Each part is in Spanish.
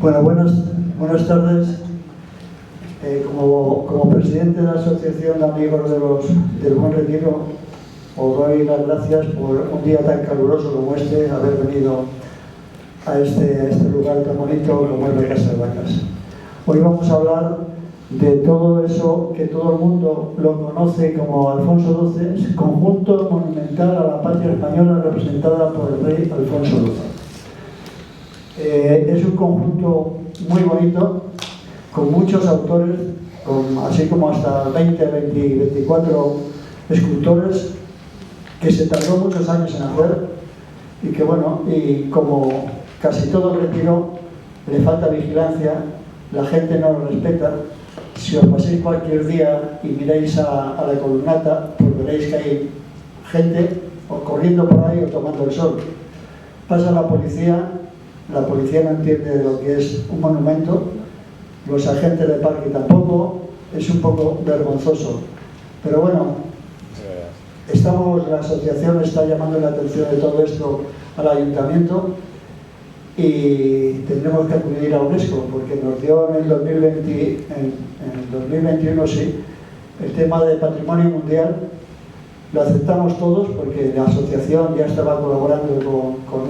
Bueno, buenas tardes. Como presidente de la Asociación de Amigos del Buen Retiro, os doy las gracias por un día tan caluroso como este, haber venido a este lugar tan bonito como es la Casa de Vacas. Hoy vamos a hablar de todo eso que todo el mundo lo conoce como Alfonso XII, conjunto monumental a la patria española representada por el rey Alfonso XII. Es un conjunto muy bonito, con muchos autores, así como hasta 20, 24 escultores, que se tardó muchos años en hacer y que, bueno, y como casi todo el retiro, le falta vigilancia, la gente no lo respeta. Si os paséis cualquier día y miráis a la columnata, pues veréis que hay gente o corriendo por ahí o tomando el sol. Pasa la policía no entiende lo que es un monumento, los agentes de parque tampoco, es un poco vergonzoso. Pero bueno, la asociación está llamando la atención de todo esto al ayuntamiento y tendremos que acudir a UNESCO, porque nos dio en el 2021 sí, el tema de patrimonio mundial. Lo aceptamos todos porque la asociación ya estaba colaborando con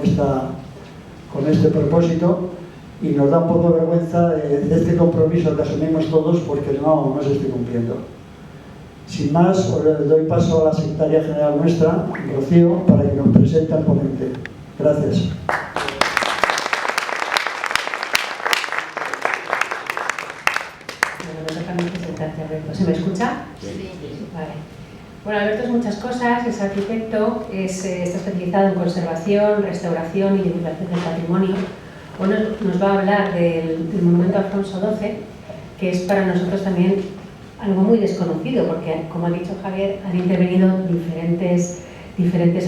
este propósito y nos da un poco de vergüenza de este compromiso que asumimos todos porque no se esté cumpliendo. Sin más, os doy paso a la secretaria general nuestra, Rocío, para que nos presente al ponente. Gracias. ¿Se me escucha? Sí. Vale. Bueno, Alberto es muchas cosas, es arquitecto, está especializado en conservación, restauración y divulgación del patrimonio. Bueno, nos va a hablar del monumento Alfonso XII, que es para nosotros también algo muy desconocido, porque, como ha dicho Javier, han intervenido diferentes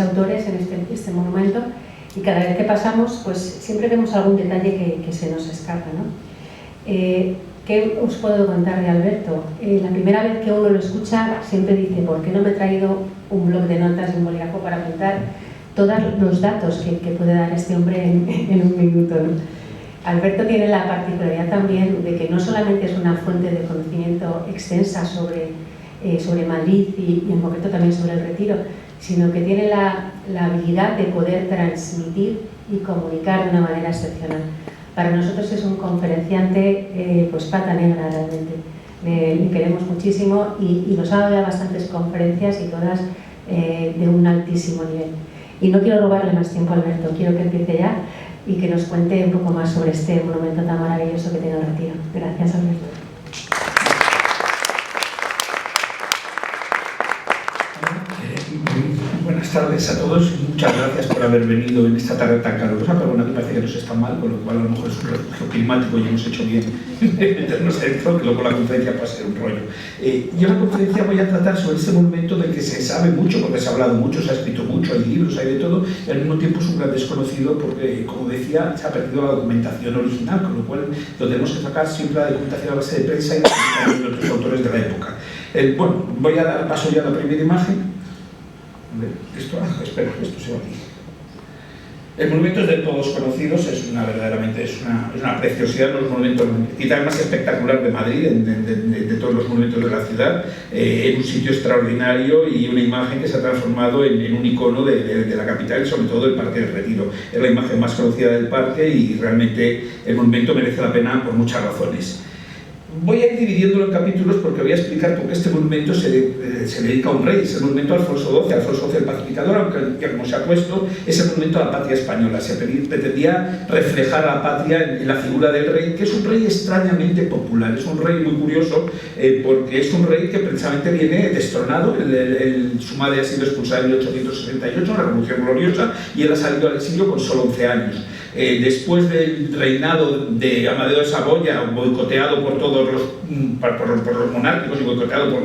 autores en este monumento y cada vez que pasamos, pues siempre vemos algún detalle que se nos escapa, ¿no? ¿Qué os puedo contar de Alberto? La primera vez que uno lo escucha siempre dice, ¿por qué no me he traído un bloc de notas y un bolígrafo para apuntar todos los datos que puede dar este hombre en un minuto, ¿no? Alberto tiene la particularidad también de que no solamente es una fuente de conocimiento extensa sobre Madrid y en concreto también sobre el Retiro, sino que tiene la habilidad de poder transmitir y comunicar de una manera excepcional. Para nosotros es un conferenciante pues pata negra realmente. Le queremos muchísimo y nos ha dado ya bastantes conferencias y todas de un altísimo nivel. Y no quiero robarle más tiempo a Alberto, quiero que empiece ya y que nos cuente un poco más sobre este monumento tan maravilloso que tiene el Retiro. Gracias, Alberto. Buenas tardes a todos y muchas gracias por haber venido en esta tarde tan calurosa, pero bueno, aquí parece que nos está mal, con lo cual a lo mejor es un refugio climático y hemos hecho bien meternos dentro, que luego la conferencia puede ser un rollo. Yo en la conferencia voy a tratar sobre este monumento del que se sabe mucho, porque se ha hablado mucho, se ha escrito mucho, hay libros, hay de todo, y al mismo tiempo es un gran desconocido porque, como decía, se ha perdido la documentación original, con lo cual lo tenemos que sacar siempre la documentación a base de prensa y de otros autores de la época. Bueno, voy a dar paso ya a la primera imagen. Esto se va aquí. El monumento es de todos conocidos, verdaderamente es una preciosidad, uno de los monumentos quizás más espectacular de Madrid, de todos los monumentos de la ciudad, en un sitio extraordinario y una imagen que se ha transformado en un icono de la capital y sobre todo del Parque del Retiro. Es la imagen más conocida del parque y realmente el monumento merece la pena por muchas razones. Voy a ir dividiéndolo en capítulos porque voy a explicar por qué este monumento se dedica a un rey. Es el monumento a Alfonso XII el Pacificador, aunque ya como se ha puesto, es el monumento a la patria española. Se pretendía reflejar a la patria en la figura del rey, que es un rey extrañamente popular. Es un rey muy curioso porque es un rey que precisamente viene destronado. Su madre ha sido expulsada en 1868, una revolución gloriosa, y él ha salido al exilio con solo 11 años. Después del reinado de Amadeo de Saboya, boicoteado por todos los por los monárquicos y boicoteado por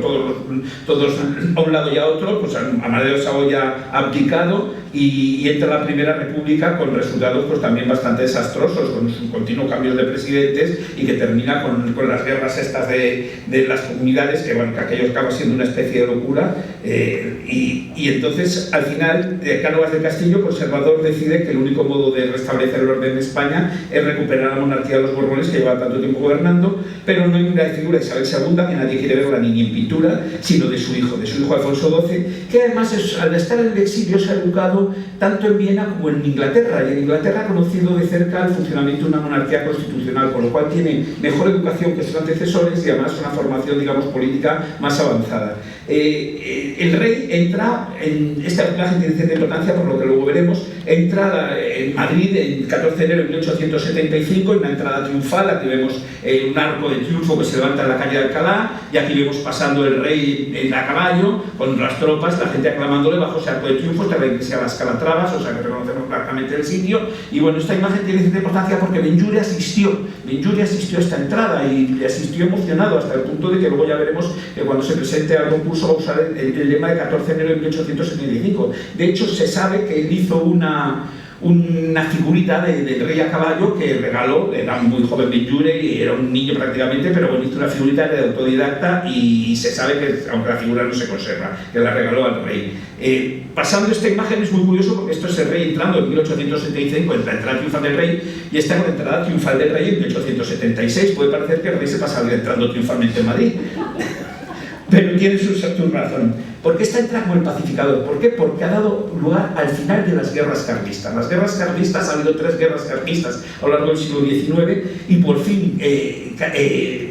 todos a un lado y a otro, pues Amadeo de Saboya ha abdicado y entra la Primera República con resultados pues también bastante desastrosos, con sus continuos cambios de presidentes y que termina con las guerras estas de las comunidades, que bueno, que aquello acaba siendo una especie de locura, y entonces al final Cánovas del Castillo, conservador, decide que el único modo de restablecer el orden de España es recuperar la monarquía de los Borbones, que lleva tanto tiempo gobernando, pero no hay una figura de Isabel II, que nadie quiere verla ni en pintura, sino de su hijo Alfonso XII, que además al estar en el exilio se ha educado tanto en Viena como en Inglaterra, y en Inglaterra ha conocido de cerca el funcionamiento de una monarquía constitucional, con lo cual tiene mejor educación que sus antecesores y además una formación, digamos, política más avanzada. El rey entra, esta imagen tiene cierta importancia por lo que luego veremos, entra en Madrid el 14 de enero de 1875 en una entrada triunfal. Aquí vemos un arco de triunfo que se levanta en la calle de Alcalá, y aquí vemos pasando el rey a caballo con las tropas, la gente aclamándole bajo ese arco de triunfo hasta la iglesia de las Calatravas, o sea que reconocemos claramente el sitio. Y bueno, esta imagen tiene cierta importancia porque Benlliure asistió a esta entrada y asistió emocionado, hasta el punto de que luego ya veremos que cuando se presente al concurso va a usar el lema de 14 de enero de 1875. De hecho, se sabe que él hizo una figurita del rey a caballo que regaló, era muy joven Benlliure y era un niño prácticamente, pero bueno, hizo una figurita de autodidacta y se sabe que, aunque la figura no se conserva, que la regaló al rey. Pasando esta imagen es muy curioso porque esto es el rey entrando en 1875, en la entrada triunfal del rey, y esta es la entrada triunfal del rey en 1876. Puede parecer que el rey se pasaba entrando triunfalmente en Madrid, pero tiene su razón. ¿Por qué está entrando como el pacificador? ¿Por qué? Porque ha dado lugar al final de las guerras carlistas. Las guerras carlistas, ha habido 3 guerras carlistas a lo largo del siglo XIX, y por fin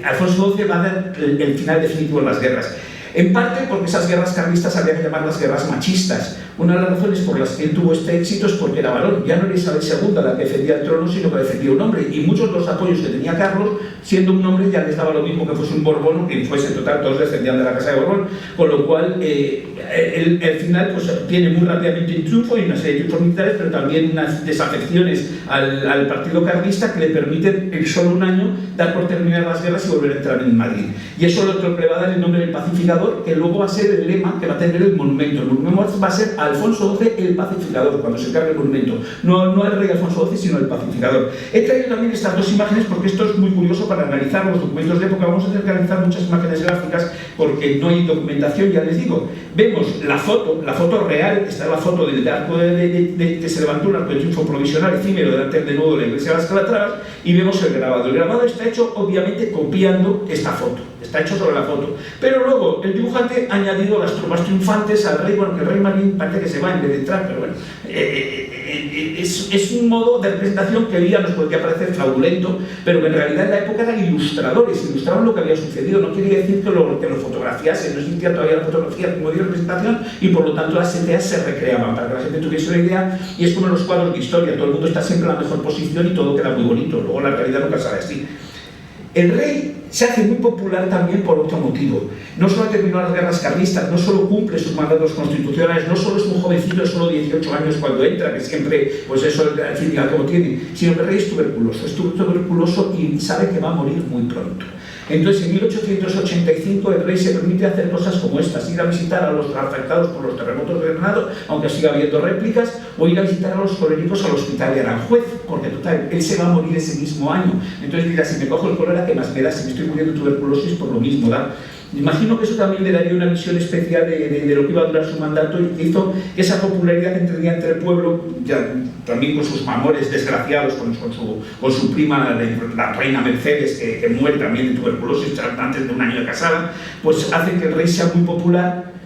Alfonso XII va a dar el final definitivo de las guerras. En parte porque esas guerras carlistas había que llamarlas guerras machistas. Una de las razones por las que él tuvo este éxito es porque era varón. Ya no era Isabel II la que defendía el trono, sino que defendía un hombre. Y muchos de los apoyos que tenía Carlos, siendo un hombre, ya les daba lo mismo que fuese un Borbón o quien fuese. En total, todos descendían de la casa de Borbón. Con lo cual, al final, pues tiene muy rápidamente un triunfo y una serie de triunfos militares, pero también unas desafecciones al partido carlista que le permiten en solo un año dar por terminar las guerras y volver a entrar en Madrid. Y eso le va a dar el nombre del pacificador, que luego va a ser el lema que va a tener el monumento. El monumento va a ser Alfonso XII el pacificador, cuando se cargue el monumento. No el rey Alfonso XII, sino el pacificador. He traído también estas 2 imágenes porque esto es muy curioso para analizar los documentos de época. Vamos a tener que analizar muchas imágenes gráficas porque no hay documentación, ya les digo. Vemos la foto real, está la foto del arco que se levantó, un arco de triunfo provisional efímero delante de nuevo de la iglesia de las Calatravas, y vemos el grabado. El grabado está hecho obviamente copiando esta foto, está hecho sobre la foto, pero luego el dibujante ha añadido las tropas triunfantes al rey. Bueno, que el rey Marín parece que se va en vez de entrar, pero bueno, es un modo de representación que hoy día nos podría parecer fraudulento, pero que en realidad en la época eran ilustradores, ilustraban lo que había sucedido. No quería decir que lo fotografiasen, no existía todavía la fotografía como de representación, y por lo tanto las seteas se recreaban para que la gente tuviese una idea. Y es como en los cuadros de historia, todo el mundo está siempre en la mejor posición y todo queda muy bonito, luego la realidad nunca sale así. El rey se hace muy popular también por otro motivo. No solo ha terminado las guerras carlistas, no solo cumple sus mandatos constitucionales, no solo es un jovencito de solo 18 años cuando entra, que siempre, pues eso, al fin y al cabo tiene, sino que el rey es tuberculoso y sabe que va a morir muy pronto. Entonces, en 1885 el rey se permite hacer cosas como estas: ir a visitar a los afectados por los terremotos de Granada, aunque siga habiendo réplicas, o ir a visitar a los coléricos al hospital de Aranjuez, porque total, él se va a morir ese mismo año. Entonces mira, si me cojo el cólera, ¿qué más me da? Si me estoy muriendo de tuberculosis, por lo mismo da. Imagino que eso también le daría una visión especial de lo que iba a durar su mandato, y hizo que esa popularidad que tenía entre el pueblo, ya, también con sus amores desgraciados, con su prima, la reina Mercedes, que muere también de tuberculosis antes de un año de casada, pues hace que el rey sea muy popular.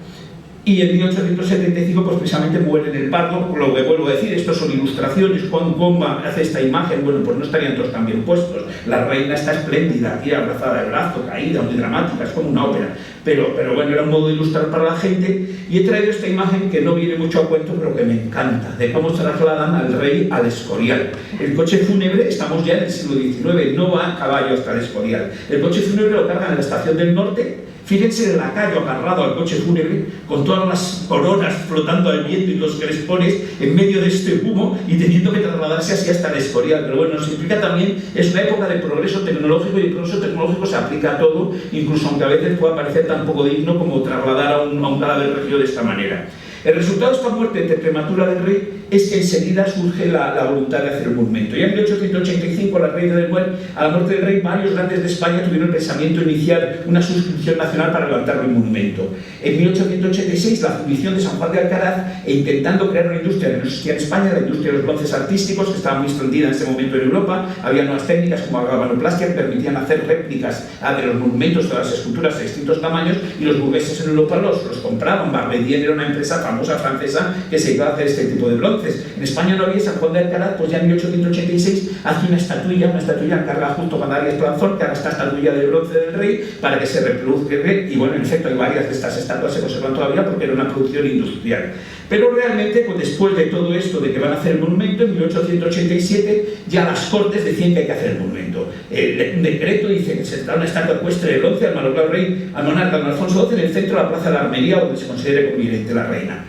Y en 1875 pues precisamente muere en el parto. Lo que vuelvo a decir, esto son ilustraciones. Juan Comba hace esta imagen, bueno, pues no estarían todos tan bien puestos. La reina está espléndida, aquí abrazada del brazo, caída, muy dramática, es como una ópera. Pero bueno, era un modo de ilustrar para la gente, y he traído esta imagen que no viene mucho a cuento, pero que me encanta, de cómo trasladan al rey al Escorial. El coche fúnebre, estamos ya en el siglo XIX, no va a caballo hasta el Escorial. El coche fúnebre lo cargan en la estación del Norte. Fíjense el lacayo agarrado al coche fúnebre, con todas las coronas flotando al viento y los crespones en medio de este humo y teniendo que trasladarse así hasta el Escorial. Pero bueno, nos implica también, es una época de progreso tecnológico, y el progreso tecnológico se aplica a todo, incluso aunque a veces pueda parecer tan poco digno como trasladar a un cadáver regido de esta manera. El resultado de esta muerte prematura del rey es que enseguida surge la voluntad de hacer un monumento. Ya en 1885, a la muerte del rey, varios grandes de España tuvieron el pensamiento de iniciar una suscripción nacional para levantarle un monumento. En 1886, la fundición de San Juan de Alcaraz, intentando crear una industria que no existía en España, la industria de los bronces artísticos, que estaba muy extendida en ese momento en Europa. Había nuevas técnicas como la galvanoplastia que permitían hacer réplicas de los monumentos, de las esculturas de distintos tamaños, y los burgueses en Europa los compraban. Barbedien era una empresa famosa francesa que se dedicaba a hacer este tipo de bronces. En España no había. San Juan de Alcaraz, pues ya en 1886 hace una estatuilla encarga junto con Arias Planzón, que haga esta estatuilla de bronce del rey para que se reproduzca el rey. Y bueno, en efecto, hay varias de estas estatuas que se conservan todavía porque era una producción industrial. Pero realmente, pues después de todo esto de que van a hacer el monumento, en 1887 ya las Cortes decían que hay que hacer el monumento. Un decreto dice que se da una estatua ecuestre de bronce al malogrado rey, al monarca don Alfonso XII, en el centro de la Plaza de la Armería, donde se considere conveniente la reina.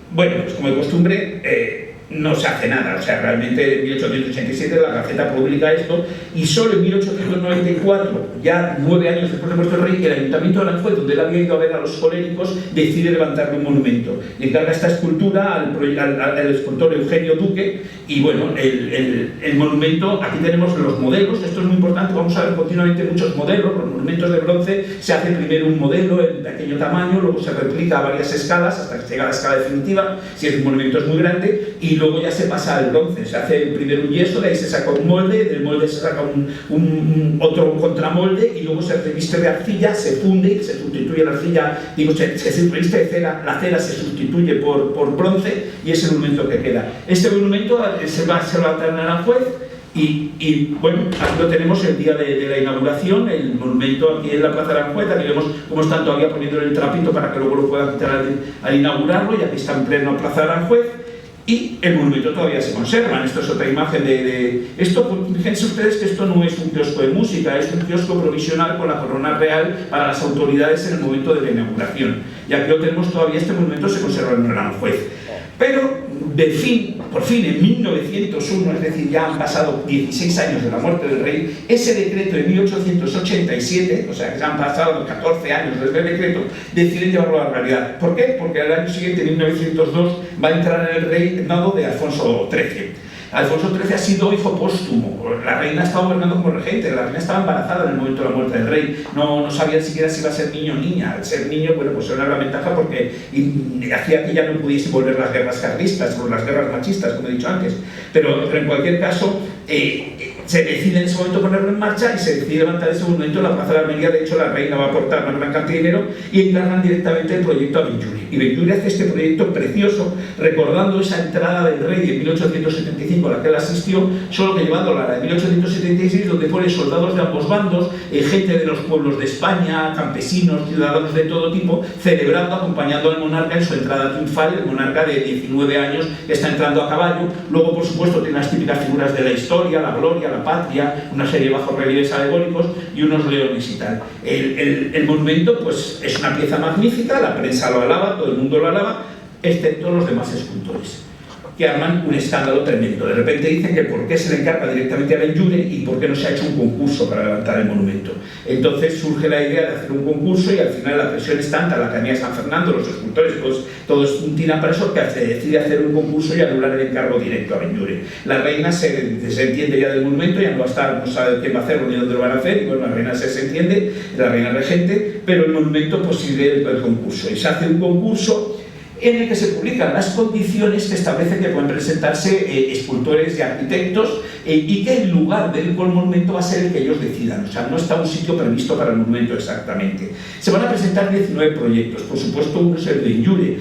Bueno, pues como de costumbre, no se hace nada. O sea, realmente en 1887 la Gaceta publica esto, y solo en 1894, ya 9 años después de muerto el rey, el Ayuntamiento de Aranjuez, donde él había ido a ver a los coléricos, decide levantarle un monumento. Le encarga esta escultura al escultor Eugenio Duque, y bueno, el monumento, aquí tenemos los modelos. Esto es muy importante, vamos a ver continuamente muchos modelos. Los monumentos de bronce, se hace primero un modelo en pequeño tamaño, luego se replica a varias escalas hasta que llega a la escala definitiva, si el monumento es muy grande, y luego ya se pasa al bronce. Se hace primero un yeso, de ahí se saca un molde, del molde se saca otro contramolde, y luego se reviste de arcilla, se funde y se sustituye la arcilla, se reviste de cera, la cera se sustituye por bronce, y es el monumento que queda. Este monumento se va a levantar en Aranjuez. Y bueno, aquí lo tenemos el día de la inauguración, el monumento aquí en la Plaza de Aranjuez. Aquí vemos cómo están todavía poniéndole el trapito para que luego lo puedan quitar al inaugurarlo, y aquí está en pleno Plaza de Aranjuez. Y el monumento todavía se conserva. Esto es otra imagen esto. Pues, fíjense ustedes que esto no es un kiosco de música, es un kiosco provisional con la corona real para las autoridades en el momento de la inauguración. Y aquí lo tenemos todavía. Este monumento se conserva en Aranjuez. Pero, por fin, en 1901, es decir, ya han pasado 16 años de la muerte del rey, ese decreto de 1887, o sea, que ya han pasado 14 años desde el decreto, deciden llevarlo a la realidad. ¿Por qué? Porque al año siguiente, en 1902, va a entrar en el reinado de Alfonso XIII. Alfonso XIII ha sido hijo póstumo. La reina estaba gobernando como regente, la reina estaba embarazada en el momento de la muerte del rey. No sabía siquiera si iba a ser niño o niña. Al ser niño, bueno, pues era una gran ventaja porque hacía que ya no pudiese volver las guerras carlistas o las guerras machistas, como he dicho antes. Pero en cualquier caso, se decide en ese momento ponerlo en marcha, y se decide levantar ese monumento en la Plaza de la Armería. De hecho, la reina va a aportar una gran cantidad de dinero, y encargan directamente el proyecto a Benlliure. Y Benlliure hace este proyecto precioso, recordando esa entrada del rey en 1875 a la que él asistió, solo que llevándola a la de 1876, donde pone soldados de ambos bandos, gente de los pueblos de España, campesinos, ciudadanos de todo tipo, celebrando, acompañando al monarca en su entrada triunfal. El monarca de 19 años está entrando a caballo. Luego, por supuesto, tiene las típicas figuras de la historia, la gloria, la patria, una serie de bajos relieves alegóricos y unos leones y tal. El monumento, pues, es una pieza magnífica, la prensa lo alaba, todo el mundo lo alaba, excepto los demás escultores, que arman un escándalo tremendo. De repente dicen que por qué se le encarga directamente a Benlliure y por qué no se ha hecho un concurso para levantar el monumento. Entonces surge la idea de hacer un concurso, y al final la presión es tanta, la Academia de San Fernando, los escultores, pues todos tiran para eso, que se decide hacer un concurso y anular el encargo directo a Benlliure. La reina se desentiende ya del monumento, ya no va a estar, no sabe quién va a hacerlo ni dónde lo van a hacer, y bueno, la reina se desentiende, la reina regente, pero el monumento pues sigue el concurso, y se hace un concurso en el que se publican las condiciones que establecen que pueden presentarse escultores y arquitectos, y que el lugar del monumento va a ser el que ellos decidan. O sea, no está un sitio previsto para el monumento exactamente. Se van a presentar 19 proyectos. Por supuesto, uno es el de Benlliure.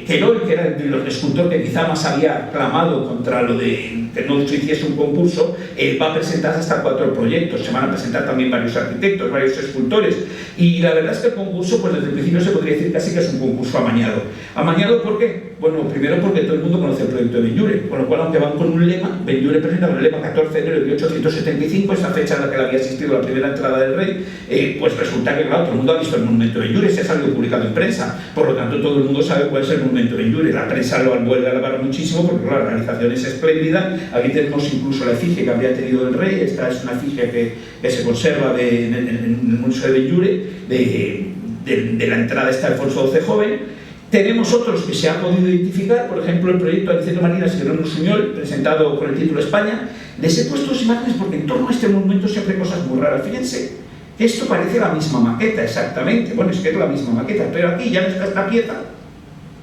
Querol, que era el escultor que quizá más había clamado contra lo de que no se hiciese un concurso, va a presentarse hasta 4 proyectos. Se van a presentar también varios arquitectos, varios escultores, y la verdad es que el concurso, pues desde el principio se podría decir casi que es un concurso amañado. Amañado, ¿por qué? Bueno, primero porque todo el mundo conoce el proyecto de Benlliure, con lo cual, aunque van con un lema, Benlliure presenta con el lema 14 de enero de 1875, esa fecha en la que le había asistido la primera entrada del rey, pues resulta que, claro, todo el mundo ha visto el monumento de Benlliure, se ha salido publicado en prensa, por lo tanto todo el mundo sabe cuál es el monumento de Benlliure. La prensa lo vuelve a alabar muchísimo porque, claro, la realización es espléndida. Aquí tenemos incluso la efigie que habría tenido el rey. Esta es una efigie que se conserva en el Museo de Benlliure, de la entrada está Alfonso XII joven. Tenemos otros que se ha podido identificar, por ejemplo el proyecto Aniceto Marinas y Jerónimo Suñol, presentado con el título España. Les he puesto dos imágenes porque en torno a este monumento siempre hay cosas muy raras. Fíjense que esto parece la misma maqueta exactamente, bueno, es que es la misma maqueta, pero aquí ya no está esta pieza,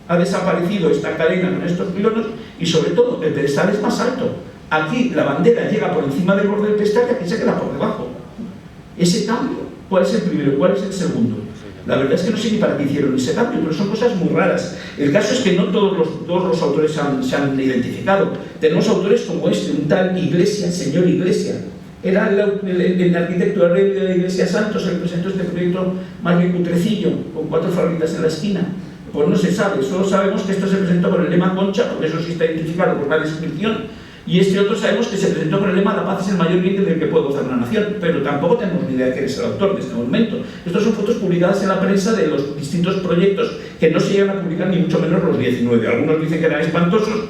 ha desaparecido esta cadena con estos pilonos y sobre todo el pedestal es más alto. Aquí la bandera llega por encima del borde del pedestal y aquí se queda por debajo. Ese cambio, ¿cuál es el primero? ¿Cuál es el segundo? La verdad es que no sé ni para qué hicieron ese cambio, pero son cosas muy raras. El caso es que no todos los autores se han identificado. Tenemos autores como este, un tal Iglesia, señor Iglesia. Era el arquitecto de la Iglesia Santos el que presentó este proyecto más bien cutrecillo, con 4 farolitas en la esquina. Pues no se sabe, solo sabemos que esto se presentó con el lema Concha, porque eso sí está identificado por la descripción. Y este otro sabemos que se presentó con el lema La paz es el mayor bien del que puede gozar una nación, pero tampoco tenemos ni idea de quién es el autor de este monumento. Estas son fotos publicadas en la prensa de los distintos proyectos que no se llegan a publicar ni mucho menos los 19. Algunos dicen que eran espantosos.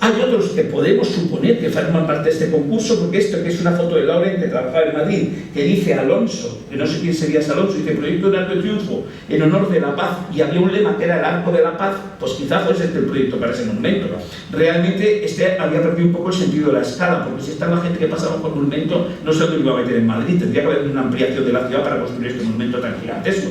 Hay otros que podemos suponer que forman parte de este concurso, porque esto que es una foto de Laurent, que trabajaba en Madrid, que dice Alonso, que no sé quién sería ese Alonso, dice Proyecto de Arco de Triunfo en honor de la paz, y había un lema que era el Arco de la Paz, pues quizás fuese este el proyecto para ese monumento. Realmente este había perdido un poco el sentido de la escala, porque si está la gente que pasaba por el monumento, no sé dónde lo iba a meter en Madrid, tendría que haber una ampliación de la ciudad para construir este monumento tan gigantesco.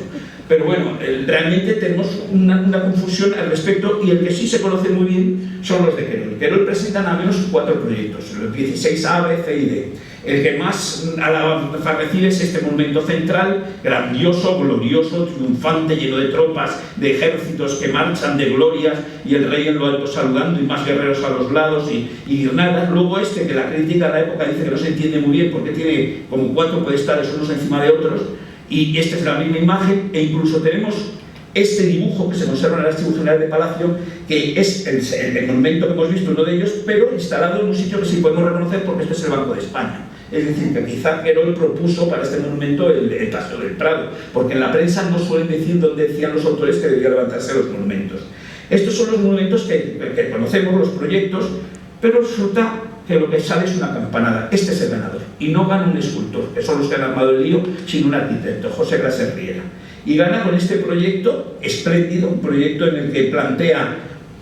Pero bueno, realmente tenemos una confusión al respecto, y el que sí se conoce muy bien son los de Querol. Querol presentan al menos 4 proyectos, los 16A, B, C y D. El que más a recibe es este monumento central, grandioso, glorioso, triunfante, lleno de tropas, de ejércitos que marchan de glorias y el rey en lo alto saludando y más guerreros a los lados y guirnaldas. Luego este, que la crítica de la época dice que no se entiende muy bien porque tiene como 4 pedestales unos encima de otros, y esta es la misma imagen, e incluso tenemos este dibujo que se conserva en el Archivo General de Palacio, que es el monumento que hemos visto, uno de ellos, pero instalado en un sitio que sí podemos reconocer porque este es el Banco de España. Es decir, que quizá Querol propuso para este monumento el Paseo del Prado, porque en la prensa no suelen decir dónde decían los autores que debían levantarse los monumentos. Estos son los monumentos que conocemos, los proyectos, pero resulta que lo que sale es una campanada. Este es el ganador, y no gana un escultor, que son los que han armado el lío, sino un arquitecto, José Graser Riera. Y gana con este proyecto espléndido, un proyecto en el que plantea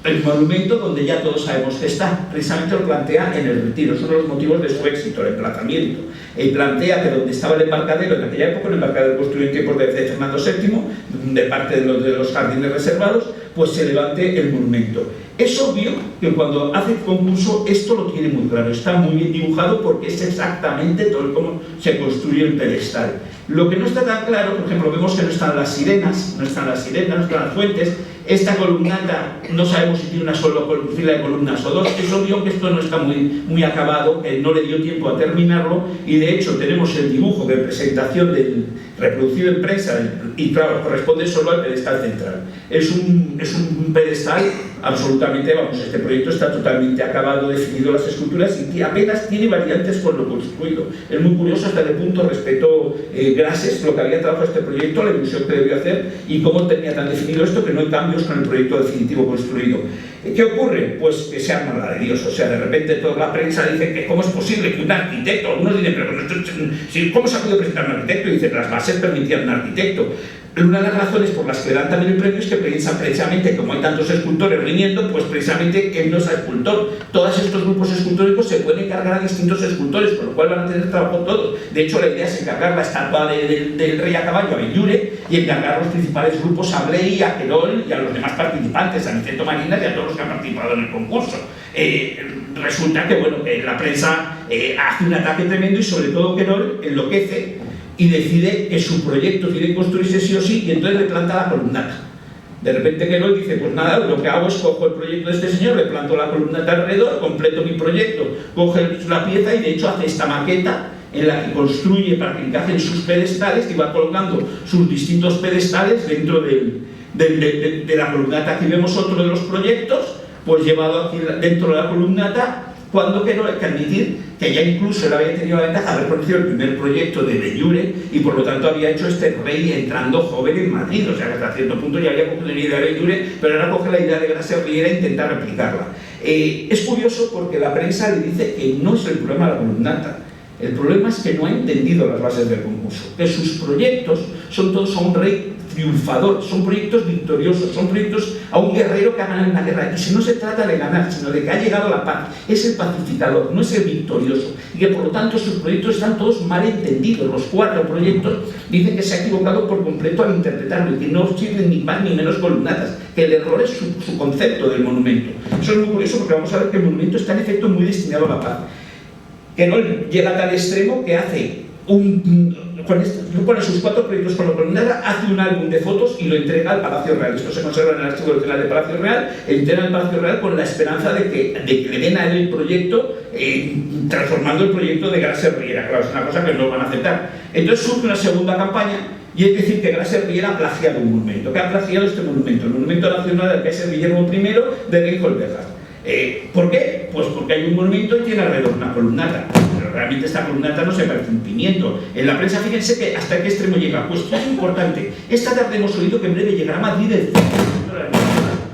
el monumento donde ya todos sabemos que está. Precisamente lo plantea en el Retiro, es uno de los motivos de su éxito, el emplazamiento. Y plantea que donde estaba el embarcadero, en aquella época el embarcadero construido en tiempos de Fernando VII, de parte de los jardines reservados, pues se levante el monumento. Es obvio que cuando hace el concurso esto lo tiene muy claro, está muy bien dibujado porque es exactamente todo cómo se construye el pedestal. Lo que no está tan claro, por ejemplo, vemos que no están las sirenas, no están las fuentes. Esta columnata no sabemos si tiene una sola fila de columnas o 2. Es obvio que esto no está muy acabado, que no le dio tiempo a terminarlo, y de hecho tenemos el dibujo de presentación reproducido en prensa, y claro, corresponde solo al pedestal central. Es un pedestal absolutamente, vamos, este proyecto está totalmente acabado, definido las esculturas, y que apenas tiene variantes con lo construido. Es muy curioso hasta qué punto respetó Grases lo que había trabajado este proyecto, la ilusión que debió hacer, y cómo tenía tan definido esto que no hay cambios con el proyecto definitivo construido. ¿Qué ocurre? Pues que se arma la de Dios. O sea, de repente toda la prensa dice que cómo es posible que un arquitecto, algunos dicen, pero ¿cómo se ha podido presentar un arquitecto? Y dicen, las bases permitían un arquitecto. Una de las razones por las que le dan también el premio es que piensan precisamente, como hay tantos escultores riñendo, pues precisamente él no es escultor. Todos estos grupos escultóricos se pueden encargar a distintos escultores, con lo cual van a tener trabajo todos. De hecho, la idea es encargar la estatua del rey a caballo a Benlliure y encargar los principales grupos a Bley, a Querol y a los demás participantes, a Aniceto Marinas y a todos los que han participado en el concurso. Resulta que, bueno, la prensa hace un ataque tremendo y sobre todo Querol enloquece y decide que su proyecto tiene que construirse sí o sí, y entonces le planta la columnata. De repente Querol dice, pues nada, lo que hago es cojo el proyecto de este señor, le planto la columnata alrededor, completo mi proyecto, coge la pieza y de hecho hace esta maqueta en la que construye para que encajen sus pedestales, y va colocando sus distintos pedestales dentro del de la columnata. Aquí vemos otro de los proyectos, pues llevado aquí dentro de la columnata, cuando quiero admitir que ya incluso él había tenido la ventaja de haber conocido el primer proyecto de Bellure y por lo tanto había hecho este rey entrando joven en Madrid, o sea que hasta cierto punto ya había cogido la idea de Bellure, pero ahora coge la idea de Gracia Riera e intenta replicarla. Es curioso porque la prensa le dice que no es el problema de la columnata, el problema es que no ha entendido las bases del concurso, que sus proyectos son todos a un rey triunfador, son proyectos victoriosos, son proyectos a un guerrero que ha ganado una guerra, y si no se trata de ganar, sino de que ha llegado a la paz, es el pacificador, no es el victorioso, y que por lo tanto sus proyectos están todos mal entendidos. Los 4 proyectos dicen que se ha equivocado por completo al interpretarlo, y que no sirven ni más ni menos columnatas, que el error es su concepto del monumento. Eso es muy curioso porque vamos a ver que el monumento está en efecto muy destinado a la paz, que no llega a tal extremo que hace pone sus 4 proyectos con la columnata, hace un álbum de fotos y lo entrega al Palacio Real. Esto se conserva en el Archivo Nacional del Palacio Real, entrega al Palacio Real con la esperanza de que le den a él el proyecto, transformando el proyecto de Gracia Riera. Claro, es una cosa que no van a aceptar. Entonces surge una segunda campaña, y es decir que Gracia Riera ha plagiado un monumento. ¿Qué ha plagiado este monumento? El Monumento Nacional del Kaiser Guillermo I de Reinhold-Beckhardt. ¿Por qué? Pues porque hay un monumento y tiene alrededor una columnata. Pero realmente esta columnata no se parece un pimiento. En la prensa, fíjense que hasta qué extremo llega. Pues es importante. Esta tarde hemos oído que en breve llegará a Madrid el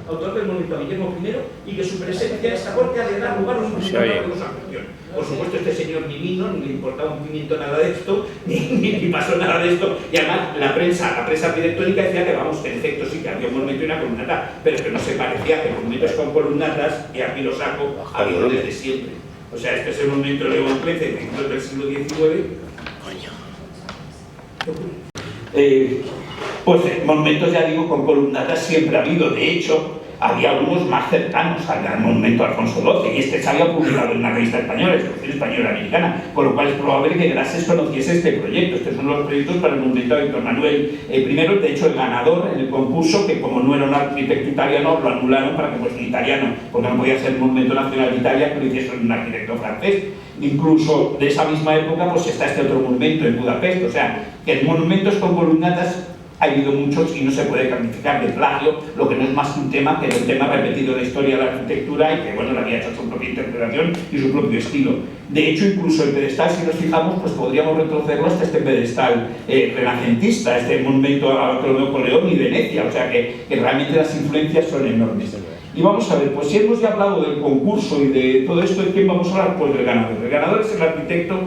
autor del monumento Guillermo I y que su presencia esta corte ha de dar lugar a un monumento de los anfitriones. Por supuesto, este señor ni vino, ni le importaba un pimiento nada de esto, ni pasó nada de esto. Y además, la prensa arquitectónica decía que, vamos, que en efecto sí que había un monumento y una columnata, pero que no se parecía, que monumentos con columnatas, y aquí lo saco, ha habido desde siempre. O sea, este es el monumento de León XIII, principios del siglo XIX. Pues monumentos, ya digo, con columnatas siempre ha habido. De hecho, había algunos más cercanos al monumento Alfonso XII, y este se había publicado en una revista española, Exposición Española Americana, con lo cual es probable que Grases conociese este proyecto. Estos son los proyectos para el monumento de Víctor Manuel I, de hecho el ganador en el concurso, que como no era un arquitecto italiano, lo anularon para que fuese un italiano, porque no podía ser el monumento nacional de Italia, que lo hiciese un arquitecto francés. Incluso de esa misma época pues está este otro monumento en Budapest, o sea, que en monumentos con columnatas ha habido muchos y no se puede calificar de plagio, lo que no es más que un tema que es un tema repetido en la historia de la arquitectura y que, bueno, le había hecho su propia interpretación y su propio estilo. De hecho, incluso el pedestal, si nos fijamos, pues podríamos retrocederlo hasta este pedestal renacentista, este monumento a Bartolomeo Colleoni y Venecia, o sea que realmente las influencias son enormes. Y vamos a ver, pues si hemos ya hablado del concurso y de todo esto, ¿de quién vamos a hablar? Pues del ganador. El ganador es el arquitecto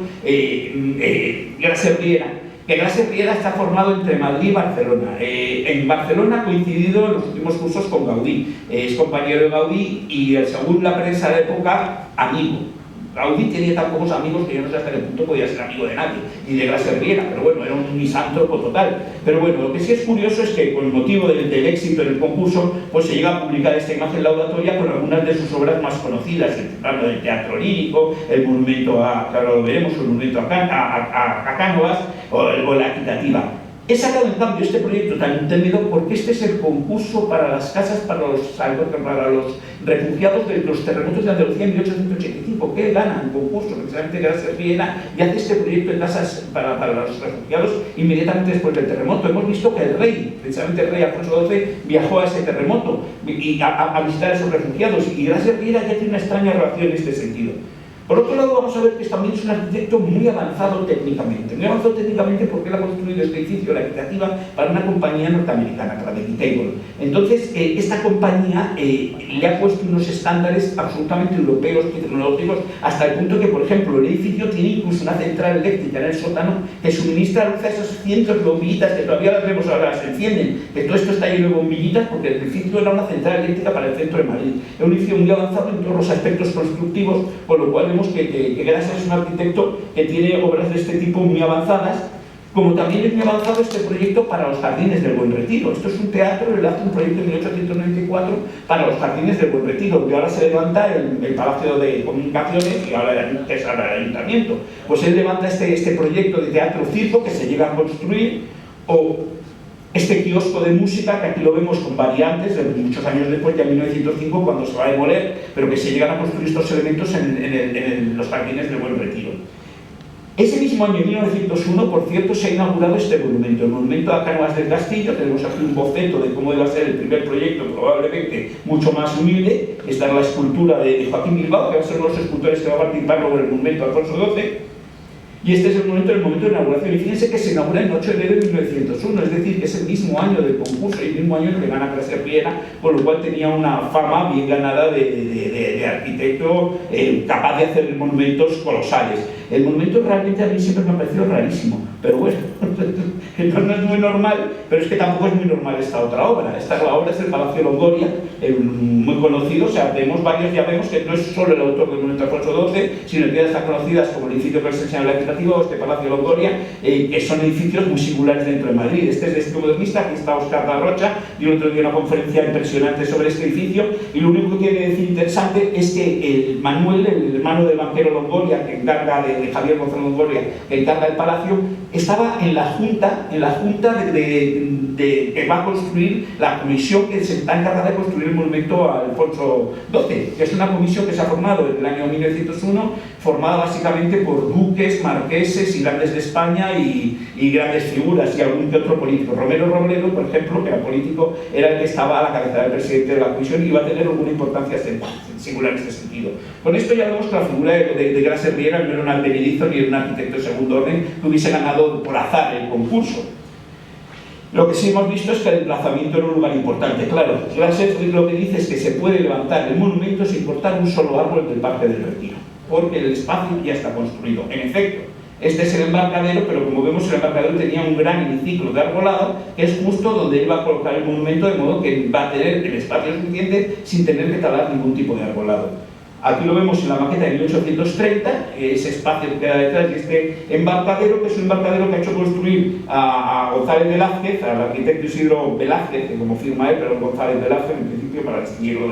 Gracia Riera, que Gracia Riera está formado entre Madrid y Barcelona. En Barcelona ha coincidido en los últimos cursos con Gaudí, es compañero de Gaudí y, según la prensa de la época, amigo. Gaudí tenía tan pocos amigos que yo no sé hasta qué punto podía ser amigo de nadie, ni de Gracia Riera, pero bueno, era un misántropo total. Pero bueno, lo que sí es curioso es que con motivo del éxito en el concurso, pues se llega a publicar esta imagen laudatoria con algunas de sus obras más conocidas, hablando del teatro lírico, el monumento claro, lo veremos, el monumento a Cánovas o la equitativa. He sacado en cambio este proyecto tan entendido porque este es el concurso para las casas para los refugiados de los terremotos de Andalucía en 1885, que gana el concurso precisamente Gracia Riera y hace este proyecto de casas para los refugiados inmediatamente después del terremoto. Hemos visto que el rey, precisamente el rey Alfonso XII, viajó a ese terremoto y a visitar a esos refugiados, y Gracia Riera ya tiene una extraña relación en este sentido. Por otro lado, vamos a ver que también es un arquitecto muy avanzado técnicamente porque él ha construido este edificio, la equitativa, para una compañía norteamericana, para The Table. Entonces, esta compañía le ha puesto unos estándares absolutamente europeos y tecnológicos, hasta el punto que, por ejemplo, el edificio tiene incluso una central eléctrica en el sótano que suministra luz a esos cientos de bombillitas que todavía las vemos ahora, se encienden, que todo esto está lleno de bombillitas porque el edificio era una central eléctrica para el centro de Madrid. Es un edificio muy avanzado en todos los aspectos constructivos, con lo cual que Gracia es un arquitecto que tiene obras de este tipo muy avanzadas, como también es muy avanzado este proyecto para los Jardines del Buen Retiro. Esto es un teatro, él hace un proyecto en 1894 para los Jardines del Buen Retiro, donde ahora se levanta el Palacio de Comunicaciones y ahora es el Ayuntamiento. Pues él levanta este proyecto de teatro-circo que se llega a construir, o este kiosco de música, que aquí lo vemos con variantes, muchos años después, ya en 1905, cuando se va a demoler, pero que se llegan a construir estos elementos en los Jardines del Buen Retiro. Ese mismo año, 1901, por cierto, se ha inaugurado este monumento, el monumento a Cánovas del Castillo. Tenemos aquí un boceto de cómo iba a ser el primer proyecto, probablemente mucho más humilde. Esta es la escultura de Joaquín Bilbao, que va a ser uno de los escultores que va a participar luego en el monumento a Alfonso XII. Y este es el momento de inauguración. Y fíjense que se inaugura el 8 de enero de 1901, es decir, que es el mismo año del concurso y el mismo año en que gana Clase Riera, con lo cual tenía una fama bien ganada de arquitecto capaz de hacer monumentos colosales. El monumento realmente a mí siempre me ha parecido rarísimo, pero bueno, no es muy normal, pero es que tampoco es muy normal esta otra obra. Esta obra es el Palacio Longoria, muy conocido. O sea, ya vemos que no es solo el autor del monumento Alfonso XII, sino que ya están conocidas como el edificio que os enseñaba la equitativa o este Palacio Longoria, que son edificios muy singulares dentro de Madrid. Este es de estilo modernista. Aquí está Óscar da Rocha, dio el otro día una conferencia impresionante sobre este edificio, y lo único que quiere decir interesante es que Manuel, el hermano del banquero Longoria, que encarga de Javier Gonzalo Longoria, que encarga el palacio, estaba en la junta que va a construir la comisión que se está encargada de construir el monumento a Alfonso XII, que es una comisión que se ha formado en el año 1901, formada básicamente por duques, marqueses y grandes de España y grandes figuras y algún que otro político. Romero Robledo, por ejemplo, que era político, era el que estaba a la cabeza del presidente de la comisión y iba a tener alguna importancia singular en este sentido. Con esto ya vemos que la figura de Grasse Riera no era un advenedizo ni era un arquitecto de segundo orden que hubiese ganado por azar el concurso. Lo que sí hemos visto es que el emplazamiento era un lugar importante. Claro, Grasse lo que dice es que se puede levantar el monumento sin cortar un solo árbol del Parque del Retiro, porque el espacio ya está construido. En efecto, este es el embarcadero, pero como vemos el embarcadero tenía un gran hemiciclo de arbolado, que es justo donde iba a colocar el monumento, de modo que va a tener el espacio suficiente sin tener que talar ningún tipo de arbolado. Aquí lo vemos en la maqueta de 1830, ese espacio que queda detrás de este embarcadero, que es un embarcadero que ha hecho construir a González Velázquez, al arquitecto Isidro Velázquez, que como firma él, pero González Velázquez en principio para distinguirlo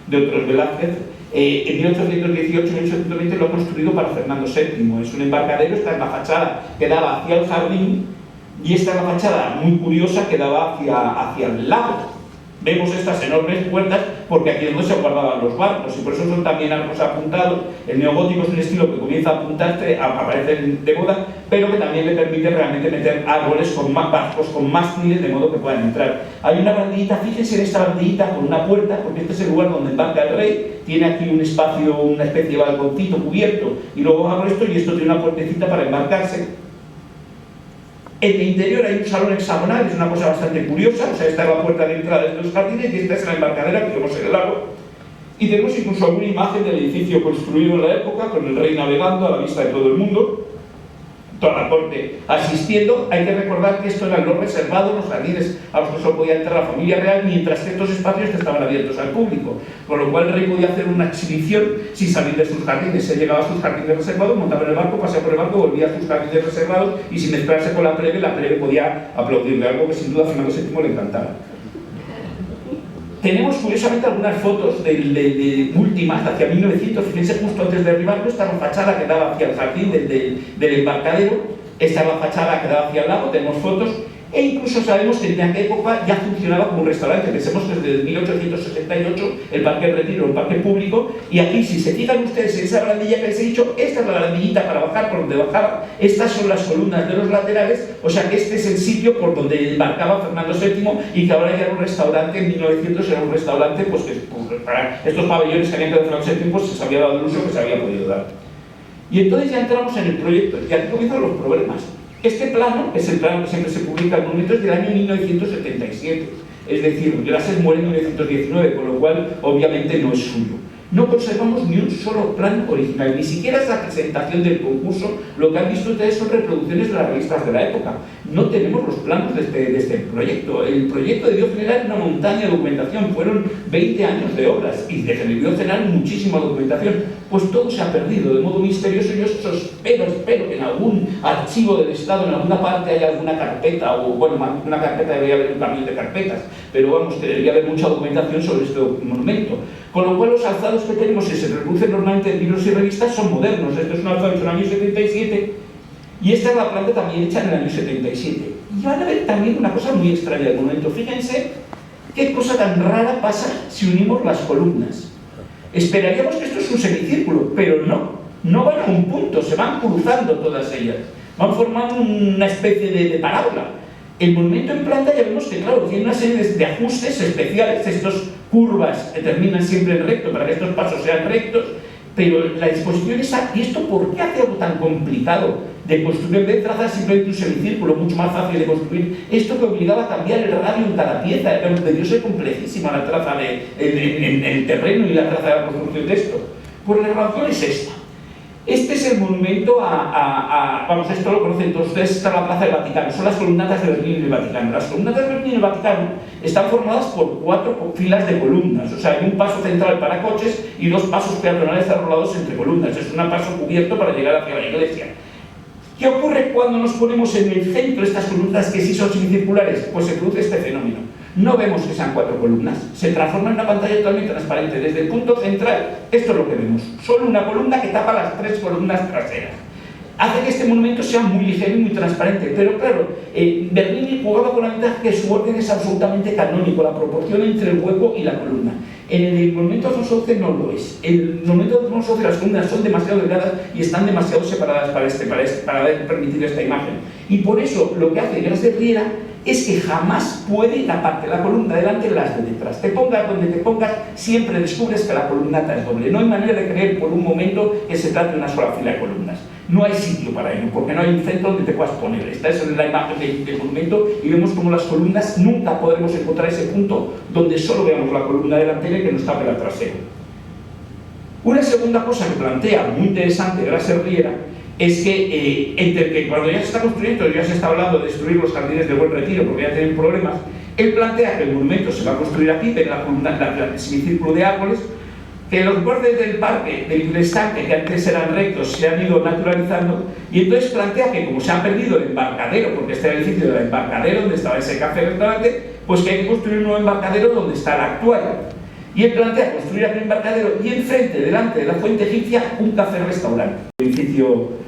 de otros Velázquez. En 1818-1820 lo ha construido para Fernando VII. Es un embarcadero, esta es la fachada que daba hacia el jardín, y esta es la fachada muy curiosa que daba hacia el lago. Vemos estas enormes puertas porque aquí es donde se guardaban los barcos, y por eso son también arcos apuntados. El neogótico es un estilo que comienza a apuntarse, a aparecer de moda, pero que también le permite realmente meter árboles con más barcos, con mástiles, de modo que puedan entrar. Hay una bandillita, fíjense en esta bandillita con una puerta, porque este es el lugar donde embarca el rey. Tiene aquí un espacio, una especie de balconcito cubierto, y luego abro esto, y esto tiene una puertecita para embarcarse. En el interior hay un salón hexagonal, es una cosa bastante curiosa. O sea, esta es la puerta de entrada de los jardines y esta es la embarcadera que vemos en el lago. Y tenemos incluso alguna imagen del edificio construido en la época, con el rey navegando a la vista de todo el mundo, toda la corte asistiendo. Hay que recordar que esto eran los reservados, los jardines a los que solo podía entrar la familia real, mientras que estos espacios que estaban abiertos al público, con lo cual el rey podía hacer una exhibición sin salir de sus jardines. Se llegaba a sus jardines reservados, montaba en el barco, paseaba por el barco, volvía a sus jardines reservados, y sin mezclarse con la plebe podía aplaudirle, algo que sin duda a Fernando VII le encantaba. Tenemos curiosamente algunas fotos de últimas, hacia 1900, fíjense, justo antes de derribarlo. Esta es la fachada que daba hacia el jardín del embarcadero, esta es la fachada que daba hacia el lago, tenemos fotos, e incluso sabemos que en aquella época ya funcionaba como un restaurante. Pensemos que desde 1868 el Parque del Retiro, el parque público, y aquí, si se fijan ustedes en esa barandilla que les he dicho, esta es la barandillita para bajar por donde bajaba, estas son las columnas de los laterales, o sea que este es el sitio por donde embarcaba Fernando VII, y que ahora ya era un restaurante. En 1900 era un restaurante, pues que para estos pabellones que habían quedado Fernando VII, pues se había dado el uso que se había podido dar. Y entonces ya entramos en el proyecto, y aquí comienzan los problemas. Este plano, es el plano que siempre se publica en monumentos, del año 1977. Es decir, Grasse muere en 1919, con lo cual obviamente no es suyo. No conservamos ni un solo plan original, ni siquiera esa presentación del concurso. Lo que han visto ustedes son reproducciones de las revistas de la época. No tenemos los planos de este proyecto. El proyecto debió generar una montaña de documentación. Fueron 20 años de obras y debió generar muchísima documentación. Pues todo se ha perdido de modo misterioso. Yo espero que en algún archivo del Estado, en alguna parte, haya alguna carpeta, o bueno, una carpeta debería haber un camión de carpetas, pero vamos, que debería haber mucha documentación sobre este monumento. Con lo cual los alzados que tenemos, que se reproducen normalmente en libros y revistas, son modernos. Esto es un alzado hecho en el año 77, y esta es la planta también hecha en el año 77. Y van a ver también una cosa muy extraña del monumento. Fíjense qué cosa tan rara pasa si unimos las columnas. Esperaríamos que esto es un semicírculo, pero no. no van a un punto, se van cruzando todas ellas, van formando una especie de parábola. El monumento en planta ya vemos que, claro, tiene una serie de ajustes especiales. Estas curvas terminan siempre en recto para que estos pasos sean rectos, pero la disposición esa, ¿y esto por qué hace algo tan complicado de construir? En vez de trazar simplemente un semicírculo mucho más fácil de construir, esto que obligaba a cambiar el radio en cada pieza, debió ser complejísima la traza en el terreno y la traza de la construcción de esto. Pues la razón es esta. Este es el monumento vamos, esto lo conocen todos ustedes, está en la Plaza del Vaticano, son las columnatas de Berlín y el Vaticano. Las columnatas de Berlín y el Vaticano están formadas por 4 filas de columnas, o sea, hay un paso central para coches y 2 pasos peatonales arrolados entre columnas. Es un paso cubierto para llegar hacia la iglesia. ¿Qué ocurre cuando nos ponemos en el centro de estas columnas que sí son semicirculares? Pues se produce este fenómeno. No vemos que sean 4 columnas, se transforma en una pantalla totalmente transparente. Desde el punto central, esto es lo que vemos. Solo una columna que tapa las 3 columnas traseras. Hace que este monumento sea muy ligero y muy transparente. Pero claro, Bernini jugaba con la ventaja que su orden es absolutamente canónico, la proporción entre el hueco y la columna. En el monumento de Alfonso XI no lo es. El monumento de Alfonso XI las columnas son demasiado delgadas y están demasiado separadas para permitir esta imagen. Y por eso lo que hace Gras de Riera es que jamás puede taparte la columna delante de las de detrás. Te pongas donde te pongas, siempre descubres que la columnata es doble. No hay manera de creer por un momento que se trate de una sola fila de columnas. No hay sitio para ello, porque no hay un centro donde te puedas poner. Esta es la imagen del monumento y vemos como las columnas nunca podremos encontrar ese punto donde solo veamos la columna delantera y que nos tape la trasera. Una segunda cosa que plantea, muy interesante, Gras de Riera, es que, entre que cuando ya se está construyendo, ya se está hablando de destruir los jardines de Buen Retiro porque ya tienen problemas, él plantea que el monumento se va a construir aquí, ven la columna, el semicírculo de árboles, que los bordes del parque, del estanque, que antes eran rectos, se han ido naturalizando, y entonces plantea que como se ha perdido el embarcadero, porque este era el sitio del embarcadero donde estaba ese café-restaurante, pues que hay que construir un nuevo embarcadero donde está el actual. Y él plantea construir aquel embarcadero y enfrente, delante de la fuente egipcia, un café-restaurante. Un edificio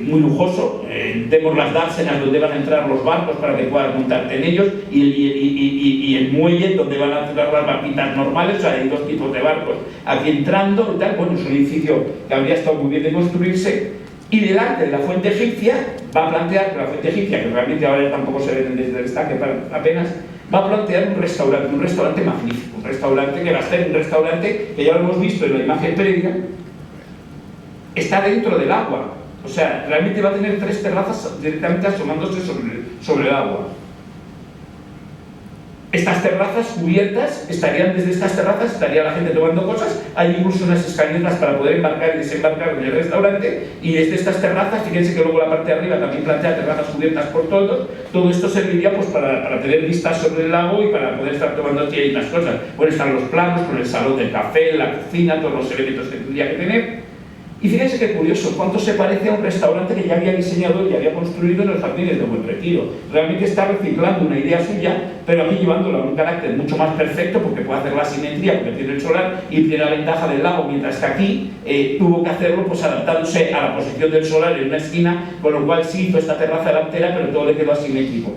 muy lujoso, vemos las dársenas donde van a entrar los barcos para que puedan montarte en ellos y el muelle donde van a entrar las barquitas normales. O sea, hay 2 tipos de barcos aquí entrando y tal. Bueno, es un edificio que habría estado muy bien de construirse. Y delante de la fuente egipcia va a plantear que la fuente egipcia, que realmente ahora tampoco se ve desde el estanque apenas, va a plantear un restaurante magnífico, un restaurante que va a ser un restaurante que ya lo hemos visto en la imagen previa, está dentro del agua. O sea, realmente va a tener 3 terrazas directamente asomándose sobre el agua. Estas terrazas cubiertas, desde estas terrazas estaría la gente tomando cosas, hay incluso unas escaleras para poder embarcar y desembarcar en el restaurante, y desde estas terrazas, fíjense que luego la parte de arriba también plantea terrazas cubiertas por todos. Todo esto serviría pues para tener vistas sobre el lago y para poder estar tomando té y las cosas. Bueno, están los planos con el salón del café, la cocina, todos los elementos que tendría que tener. Y fíjense qué curioso, cuánto se parece a un restaurante que ya había diseñado y había construido en los jardines de Buen Retiro. Realmente está reciclando una idea suya, pero aquí llevándola a un carácter mucho más perfecto, porque puede hacer la simetría, porque tiene el solar y tiene la ventaja del lago, mientras que aquí tuvo que hacerlo pues adaptándose a la posición del solar en una esquina, con lo cual sí hizo esta terraza delantera, pero todo le quedó asimétrico.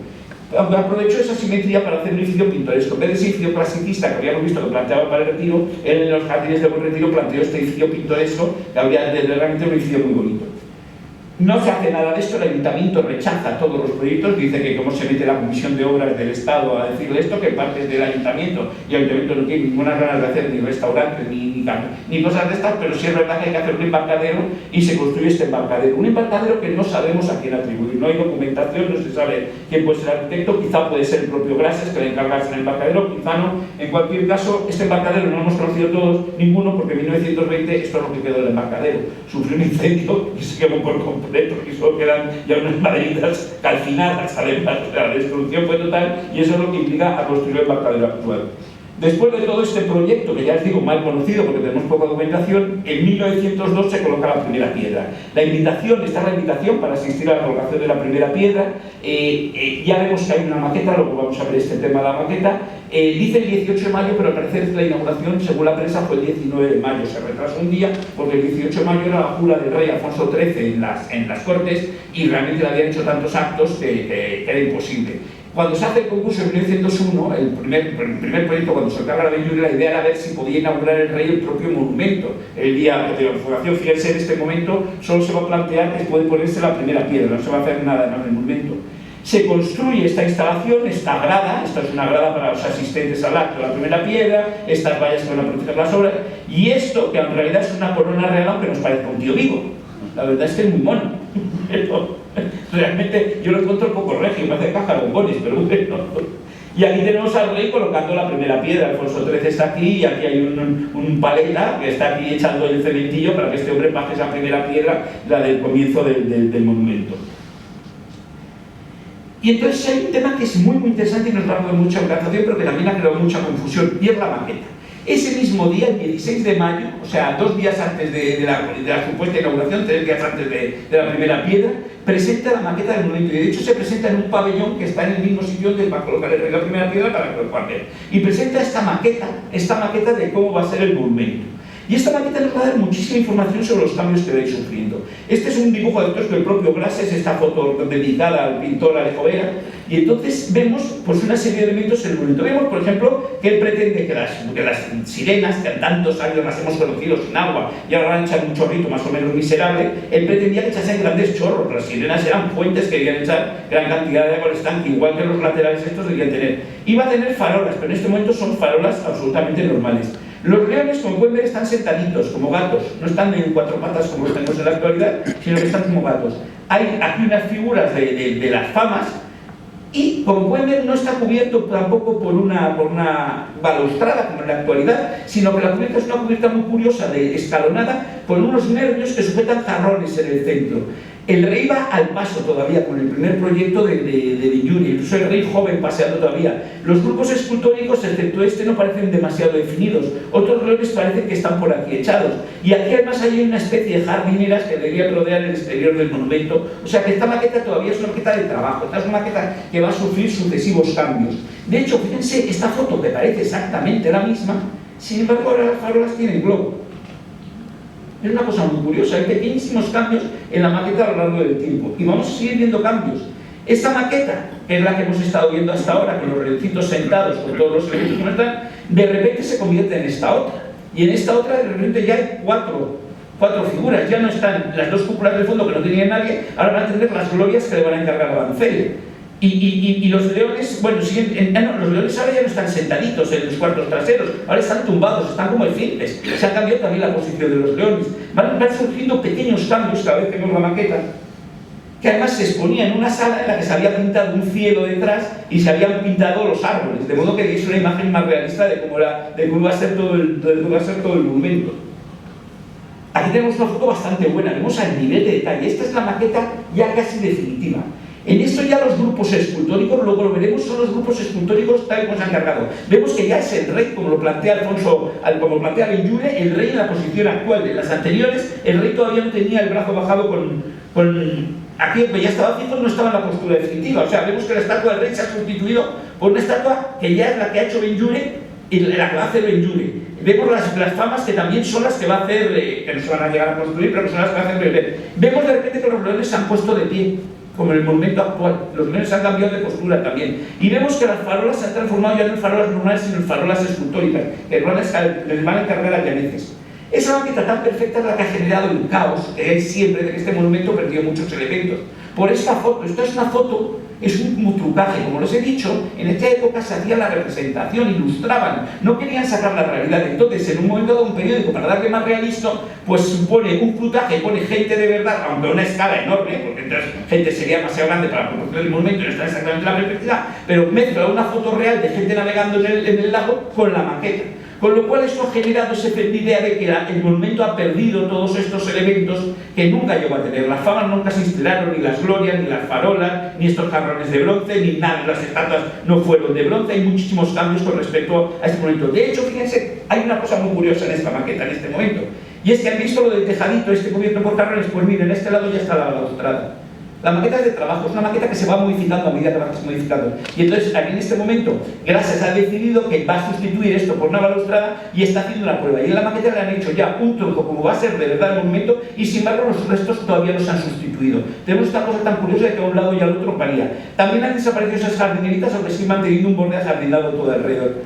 Aprovechó esa simetría para hacer un edificio pintoresco. En vez de ese edificio clasicista que habíamos visto que planteaba para el Retiro, él en los jardines de Buen Retiro planteó este edificio pintoresco, que había realmente un edificio muy bonito. No se hace nada de esto, el Ayuntamiento rechaza todos los proyectos, dice que como se mete la Comisión de Obras del Estado a decirle esto, que parte del Ayuntamiento, y el Ayuntamiento no tiene ninguna ganas de hacer ni restaurantes ni cosas de estas, pero sí es verdad que hay que hacer un embarcadero y se construye este embarcadero. Un embarcadero que no sabemos a quién atribuir, no hay documentación, no se sabe quién puede ser el arquitecto, quizá puede ser el propio Grases que le encargase el embarcadero, quizá no. En cualquier caso, este embarcadero no lo hemos conocido todos, ninguno, porque en 1920 esto es lo que quedó del embarcadero. Sufrió un incendio y se quemó por completo, y solo quedan ya unas maderitas calcinadas. La destrucción fue total y eso es lo que implica a construir el embarcadero actual. Después de todo este proyecto, que ya os digo mal conocido porque tenemos poca documentación, en 1902 se coloca la primera piedra. Esta es la invitación para asistir a la colocación de la primera piedra. Ya vemos que hay una maqueta, luego vamos a ver este tema de la maqueta. Dice el 18 de mayo, pero al parecer la inauguración, según la prensa, fue el 19 de mayo. Se retrasó un día porque el 18 de mayo era la jura del rey Alfonso XIII en las Cortes y realmente le habían hecho tantos actos que era imposible. Cuando se hace el concurso en 1901, el primer proyecto, cuando se encarga la Benlliure, la idea era ver si podía inaugurar el rey el propio monumento. El día de la fundación, fíjense, en este momento solo se va a plantear que puede ponerse la primera piedra, no se va a hacer nada en el monumento. Se construye esta instalación, esta grada, esta es una grada para los asistentes al acto, la primera piedra, estas vallas que van a proteger las obras, y esto, que en realidad es una corona real, aunque nos parezca un tío vivo. La verdad es que es muy mono. Realmente yo lo encuentro un poco regio, me hace caja bombones, pero bueno. Y aquí tenemos al rey colocando la primera piedra. Alfonso XIII está aquí y aquí hay un paleta que está aquí echando el cementillo para que este hombre baje esa primera piedra, la del comienzo del monumento. Y entonces hay un tema que es muy interesante y nos va a dar mucha organización, pero que también ha creado mucha confusión, y es la maqueta. Ese mismo día, el 16 de mayo, o sea, 2 días antes de la supuesta inauguración, 3 días antes de la primera piedra, presenta la maqueta del monumento. Y de hecho se presenta en un pabellón que está en el mismo sitio donde va a colocar el rey la primera piedra para que lo puedan ver. Y presenta esta maqueta de cómo va a ser el monumento. Y esta maqueta nos va a dar muchísima información sobre los cambios que vais sufriendo. Este es un dibujo de texto del propio Grases, esta foto dedicada al pintor Alejo Vera, y entonces vemos pues, una serie de elementos en el monumento. Vemos, por ejemplo, que él pretende que las sirenas, que en tantos años las hemos conocido sin agua y ahora echan un chorrito más o menos miserable, él pretendía que echasen grandes chorros. Las sirenas eran fuentes que debían echar gran cantidad de agua al estanque, igual que los laterales estos debían tener. Iba a tener farolas, pero en este momento son farolas absolutamente normales. Los leones, como pueden ver, están sentaditos, como gatos. No están en 4 patas como los tenemos en la actualidad, sino que están como gatos. Hay aquí unas figuras de las famas y, como pueden ver, no está cubierto tampoco por una balaustrada como en la actualidad, sino que la cubierta es una cubierta muy curiosa, escalonada, por unos nervios que sujetan jarrones en el centro. El rey va al paso todavía con el primer proyecto de Benlliure, incluso el rey joven paseando todavía. Los grupos escultóricos, excepto este, no parecen demasiado definidos. Otros leones parecen que están por aquí echados. Y aquí además hay una especie de jardineras que deberían rodear el exterior del monumento. O sea que esta maqueta todavía es una maqueta de trabajo. Esta es una maqueta que va a sufrir sucesivos cambios. De hecho, fíjense, esta foto que parece exactamente la misma, sin embargo ahora las farolas tienen globo. Es una cosa muy curiosa, hay pequeñísimos cambios en la maqueta a lo largo del tiempo y vamos a seguir viendo cambios. Esta maqueta, que es la que hemos estado viendo hasta ahora, con los relojitos sentados, con todos los elementos que están, de repente se convierte en esta otra. Y en esta otra de repente ya hay cuatro figuras, ya no están las 2 cúpulas del fondo que no tenía nadie, ahora van a tener las glorias que le van a encargar a Bancelli. Y los leones, bueno, los leones ahora ya no están sentaditos en los cuartos traseros, ahora están tumbados, están como elefantes. Se ha cambiado también la posición de los leones. Van surgiendo pequeños cambios cada vez que vemos la maqueta, que además se exponía en una sala en la que se había pintado un cielo detrás y se habían pintado los árboles, de modo que es una imagen más realista de cómo va a ser todo el monumento. Aquí tenemos una foto bastante buena, vemos al nivel de detalle. Esta es la maqueta ya casi definitiva. En esto ya los grupos escultóricos, luego lo veremos, son los grupos escultóricos tal como se han encargado. Vemos que ya es el rey, como lo plantea como lo plantea Benlliure, el rey en la posición actual. En las anteriores, el rey todavía no tenía el brazo bajado aquí ya estaba fijo, no estaba en la postura definitiva. O sea, vemos que la estatua del rey se ha sustituido por una estatua que ya es la que ha hecho Benlliure y la que va a hacer Benlliure. Vemos las famas que también son las que va a hacer, que no se van a llegar a construir, pero que son las que va a hacer Benlliure. Vemos de repente que los leones se han puesto de pie, como en el monumento actual. Los leones han cambiado de postura también. Y vemos que las farolas se han transformado ya no en farolas normales, sino en farolas escultóricas, que les van a encargar a llaneces. Esa maqueta tan perfecta es la que ha generado el caos que hay siempre de que este monumento perdió muchos elementos. Por esta foto, esta es una foto, es un trucaje, como les he dicho, en esta época se hacía la representación, ilustraban, no querían sacar la realidad. Entonces, en un momento dado, un periódico, para darle más realismo, pues pone un trucaje, pone gente de verdad, aunque a una escala enorme, porque entonces gente sería demasiado grande para proporcionar el monumento y no está exactamente la perspectiva, pero mezcla una foto real de gente navegando en el lago con la maqueta. Con lo cual esto ha generado esa idea de que el monumento ha perdido todos estos elementos que nunca llegó a tener. Las famas nunca se instalaron, ni las glorias, ni las farolas, ni estos jarrones de bronce, ni nada. Las estatuas no fueron de bronce. Hay muchísimos cambios con respecto a este monumento. De hecho, fíjense, hay una cosa muy curiosa en esta maqueta, en este momento. Y es que han visto lo del tejadito, este cubierto por jarrones. Pues miren, en este lado ya está la balaustrada. La maqueta es de trabajo, es una maqueta que se va modificando a medida que va modificando. Y entonces, aquí en este momento, Grases ha decidido que va a sustituir esto por una balaustrada y está haciendo una prueba. Y en la maqueta le han hecho ya un tronco como va a ser de verdad el monumento, y sin embargo los restos todavía no se han sustituido. Tenemos esta cosa tan curiosa de que a un lado y al otro varía. También han desaparecido esas jardineritas, aunque sí manteniendo un borde ajardinado todo alrededor.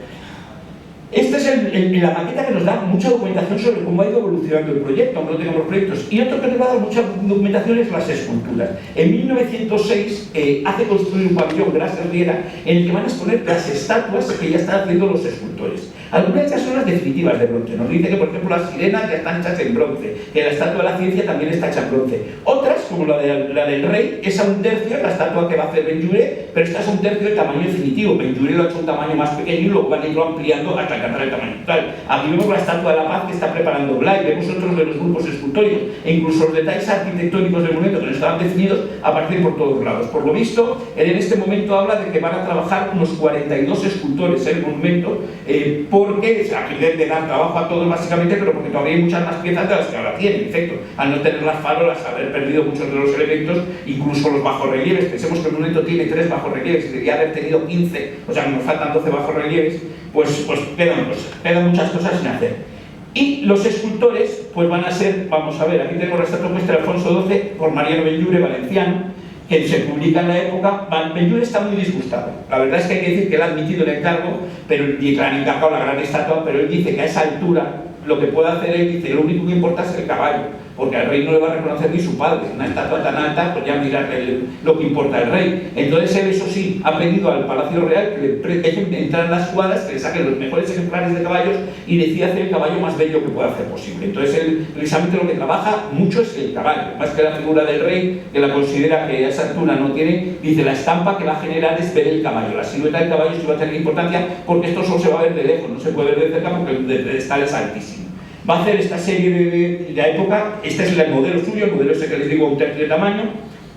Esta es la maqueta que nos da mucha documentación sobre cómo ha ido evolucionando el proyecto, aunque no tengamos proyectos. Y otro que nos va a dar mucha documentación es las esculturas. En 1906 hace construir un pabellón Grases Riera en el que van a exponer las estatuas que ya están haciendo los escultores. Algunas ya son las definitivas de bronce. Nos dice que, por ejemplo, las sirenas ya están hechas en bronce, que la estatua de la ciencia también está hecha en bronce. Otras, como la del rey, es a un tercio, la estatua que va a hacer Benlliure, pero esta es a un tercio del tamaño definitivo. Benlliure lo ha hecho un tamaño más pequeño y luego van a irlo ampliando hasta alcanzar el tamaño total. Aquí vemos la estatua de la paz que está preparando Blay, vemos otros de los grupos escultóricos, e incluso los detalles arquitectónicos del monumento que no estaban definidos aparecen por todos lados. Por lo visto, él en este momento habla de que van a trabajar unos 42 escultores en el monumento, porque aquí deben dar trabajo a todos básicamente, pero porque todavía hay muchas más piezas de las que ahora tienen. En efecto, al no tener las farolas, haber perdido muchos de los elementos, incluso los bajorrelieves. Pensemos que el monumento tiene 3 bajorrelieves y debería haber tenido 15, o sea, nos faltan 12 bajorrelieves, pues quedan muchas cosas sin hacer. Y los escultores pues van a ser, vamos a ver, aquí tenemos la estatua puesta de Alfonso XII por Mariano Benlliure, valenciano, que se publica en la época. Benlliure está muy disgustado. La verdad es que hay que decir que él ha admitido el encargo, pero y le han encargado la gran estatua, pero él dice que a esa altura lo que puede hacer él, dice, lo único que importa es el caballo, porque al rey no le va a reconocer ni su padre. Una estatua tan alta, pues ya mirar lo que importa el rey. Entonces él, eso sí, ha pedido al Palacio Real que le dejen entrar en las cuadras, que le saquen los mejores ejemplares de caballos y decide hacer el caballo más bello que pueda hacer posible. Entonces él, precisamente lo que trabaja mucho es el caballo, más que la figura del rey, que la considera que a esa altura no tiene. Dice, la estampa que va a generar es ver el caballo, la silueta del caballo sí va a tener importancia, porque esto solo se va a ver de lejos, no se puede ver de cerca porque el pedestal es altísimo. Va a hacer esta serie de la época. Este es el modelo suyo, el modelo ese que les digo, un tercio de tamaño,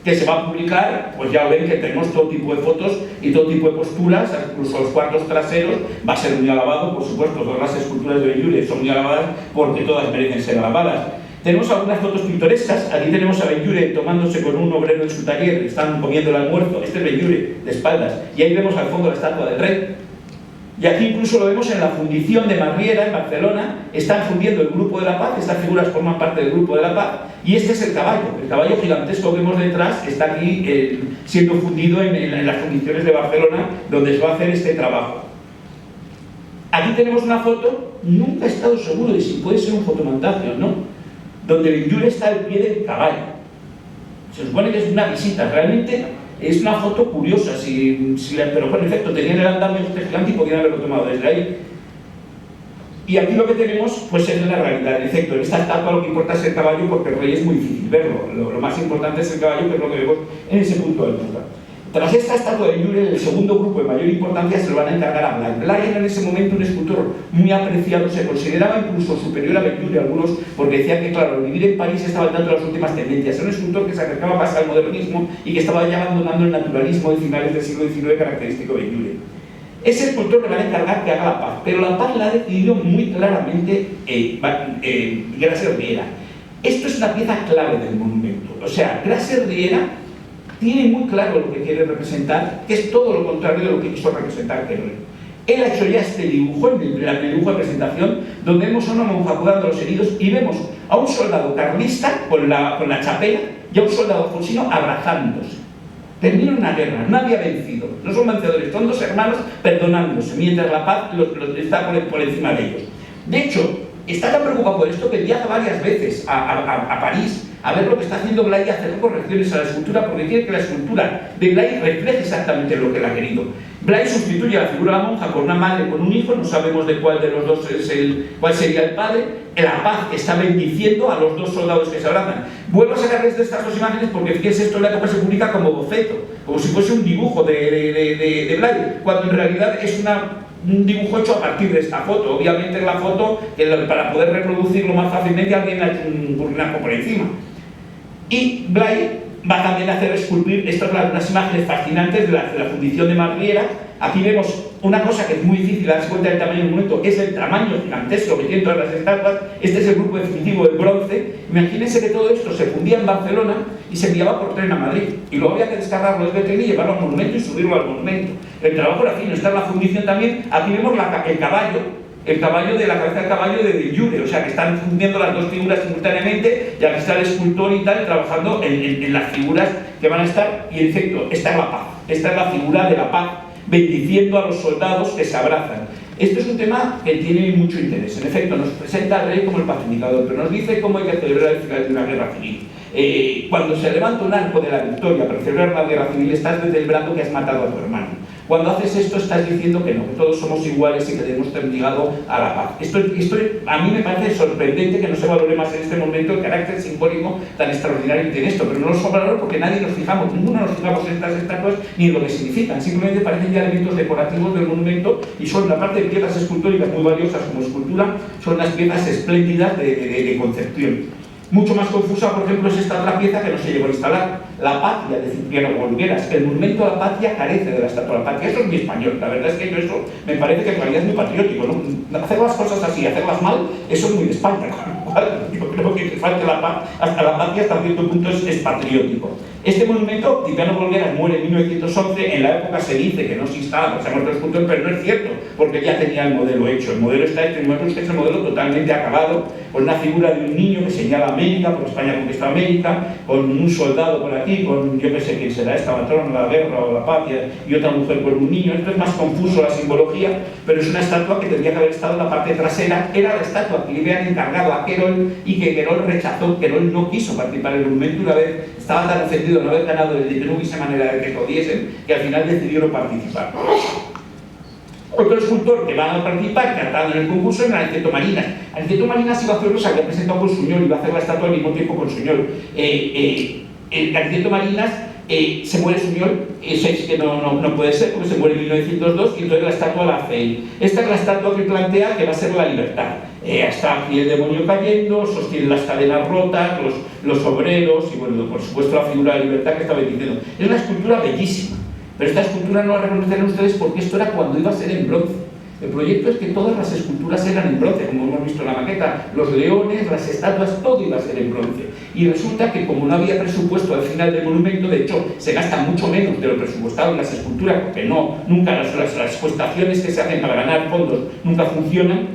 que se va a publicar. Pues ya ven que tenemos todo tipo de fotos y todo tipo de posturas, incluso los cuartos traseros. Va a ser muy alabado, por supuesto, todas las esculturas de Benlliure son muy alabadas porque todas merecen ser alabadas. Tenemos algunas fotos pintorescas. Aquí tenemos a Benlliure tomándose con un obrero en su taller, están comiendo el almuerzo. Este es Benlliure, de espaldas, y ahí vemos al fondo la estatua del rey. Y aquí incluso lo vemos en la fundición de Marriera, en Barcelona. Están fundiendo el Grupo de la Paz, estas figuras forman parte del Grupo de la Paz, y este es el caballo gigantesco que vemos detrás, está aquí siendo fundido en las fundiciones de Barcelona, donde se va a hacer este trabajo. Aquí tenemos una foto, nunca he estado seguro de si puede ser un fotomontaje o no, donde Benlliure está al pie del caballo. Se supone que es una visita, realmente es una foto curiosa, pero por efecto tenían el andamio gigante y podían haberlo tomado desde ahí. Y aquí lo que tenemos pues es la realidad. En efecto, en esta estatua lo que importa es el caballo, porque el rey es muy difícil verlo. Lo más importante es el caballo, que es lo que vemos en ese punto de altura. Tras esta estatua de Benlliure, el segundo grupo de mayor importancia se lo van a encargar a Blay. Blay era en ese momento un escultor muy apreciado, se consideraba incluso superior a Benlliure algunos, porque decía que, claro, al vivir en París estaba al tanto de las últimas tendencias. Era un escultor que se acercaba más al modernismo y que estaba ya abandonando el naturalismo de finales del siglo XIX característico de Benlliure. Ese escultor le van a encargar que haga la paz, pero la paz la ha decidido muy claramente Grases Riera. Esto es una pieza clave del monumento. O sea, Grases Riera tiene muy claro lo que quiere representar, que es todo lo contrario de lo que quiso representar Querol. Él ha hecho ya este dibujo, el dibujo de presentación, donde vemos a una monja curando a los heridos y vemos a un soldado carlista con la chapela y a un soldado alfonsino abrazándose. Termina una guerra, nadie ha vencido, no son vencedores, son dos hermanos perdonándose, mientras la paz está por encima de ellos. De hecho, está tan preocupado por esto que viaja varias veces a París a ver lo que está haciendo Blay y hacer correcciones a la escultura, porque quiere que la escultura de Blay refleje exactamente lo que él ha querido. Blay sustituye a la figura de la monja con una madre con un hijo, no sabemos de cuál de los dos cuál sería el padre. La paz está bendiciendo a los dos soldados que se abrazan. Vuelvo a sacarles de estas dos imágenes porque fíjense, esto en la época se publica como boceto, como si fuese un dibujo de Blay, cuando en realidad es un dibujo hecho a partir de esta foto. Obviamente la foto, para poder reproducirlo más fácilmente, alguien ha hecho un burlinaco por encima. Y Blay va también a hacer esculpir unas imágenes fascinantes de la fundición de Marriera. Aquí vemos una cosa que es muy difícil darse cuenta del tamaño del monumento es el tamaño gigantesco que tienen todas las estatuas. Este es el grupo definitivo del bronce. Imagínense que todo esto se fundía en Barcelona y se enviaba por tren a Madrid. Y luego había que descargarlo desde el tren y llevarlo al monumento y subirlo al monumento. El trabajo era fino, está en la fundición también. Aquí vemos el caballo de la cabeza del caballo de Jure, o sea que están fundiendo las dos figuras simultáneamente, y aquí está el escultor y tal trabajando en las figuras que van a estar. Y en efecto, esta es la paz, esta es la figura de la paz, bendiciendo a los soldados que se abrazan. Esto es un tema que tiene mucho interés. En efecto, nos presenta al rey como el pacificador, pero nos dice cómo hay que celebrar el final de una guerra civil. Cuando se levanta un arco de la victoria para celebrar la guerra civil, estás celebrando que has matado a tu hermano. Cuando haces esto, estás diciendo que no, que todos somos iguales y que debemos estar ligados a la paz. Esto a mí me parece sorprendente que no se valore más en este momento el carácter simbólico tan extraordinario que tiene esto, pero no lo valoro porque nadie nos fijamos, ninguno nos fijamos en estas estatuas ni en lo que significan, simplemente parecen ya elementos decorativos del monumento y son, una parte de piezas escultóricas muy valiosas como escultura, son unas piezas espléndidas de concepción. Mucho más confusa, por ejemplo, es esta otra pieza que no se llegó a instalar, la Patria de Cipriano Olgueras. El monumento a la patria carece de la estatua de la patria. Eso es muy español. La verdad es que yo eso me parece que en realidad es muy patriótico, ¿no? Hacer las cosas así, hacerlas mal, eso es muy de España. Con lo cual, yo creo que falta la paz hasta la patria hasta cierto punto es patriótico. Este monumento, Cipriano Olgueras muere en 1911, en la época se dice que no se instala porque se ha muerto el escultor, pero no es cierto, porque ya tenía el modelo hecho. El modelo está hecho, el modelo totalmente acabado, con una figura de un niño que señala América, porque España conquistó América, con un soldado por aquí, con yo que sé quién será esta matrona, la guerra o la patria, y otra mujer con un niño. Esto es más confuso la simbología, pero es una estatua que tendría que haber estado en la parte trasera. Era la estatua que le habían encargado a Querol y que Querol rechazó. Querol no quiso participar en el monumento, una vez estaba tan ofendido de no haber ganado el de que no hubiese manera de que pudiesen, que al final decidió no participar. Otro escultor que va a participar, que ha estado en el concurso, es Aniceto Marinas. Aniceto Marinas iba a hacerlo, se había presentado con Suñol, iba a hacer la estatua al mismo tiempo con Suñol. Aniceto Marinas se muere Suñol, eso es que no puede ser, porque se muere en 1902 y entonces la estatua la hace él. Esta es la estatua que plantea que va a ser la libertad. Está aquí el demonio cayendo, sostiene las cadenas rotas, los obreros y, bueno, por supuesto la figura de la libertad que está bendiciendo. Es una escultura bellísima, pero esta escultura no la reconocerán ustedes porque esto era cuando iba a ser en bronce. El proyecto es que todas las esculturas eran en bronce, como hemos visto en la maqueta, los leones, las estatuas, todo iba a ser en bronce. Y resulta que como no había presupuesto al final del monumento, de hecho se gasta mucho menos de lo presupuestado en las esculturas, porque nunca las costaciones que se hacen para ganar fondos nunca funcionan.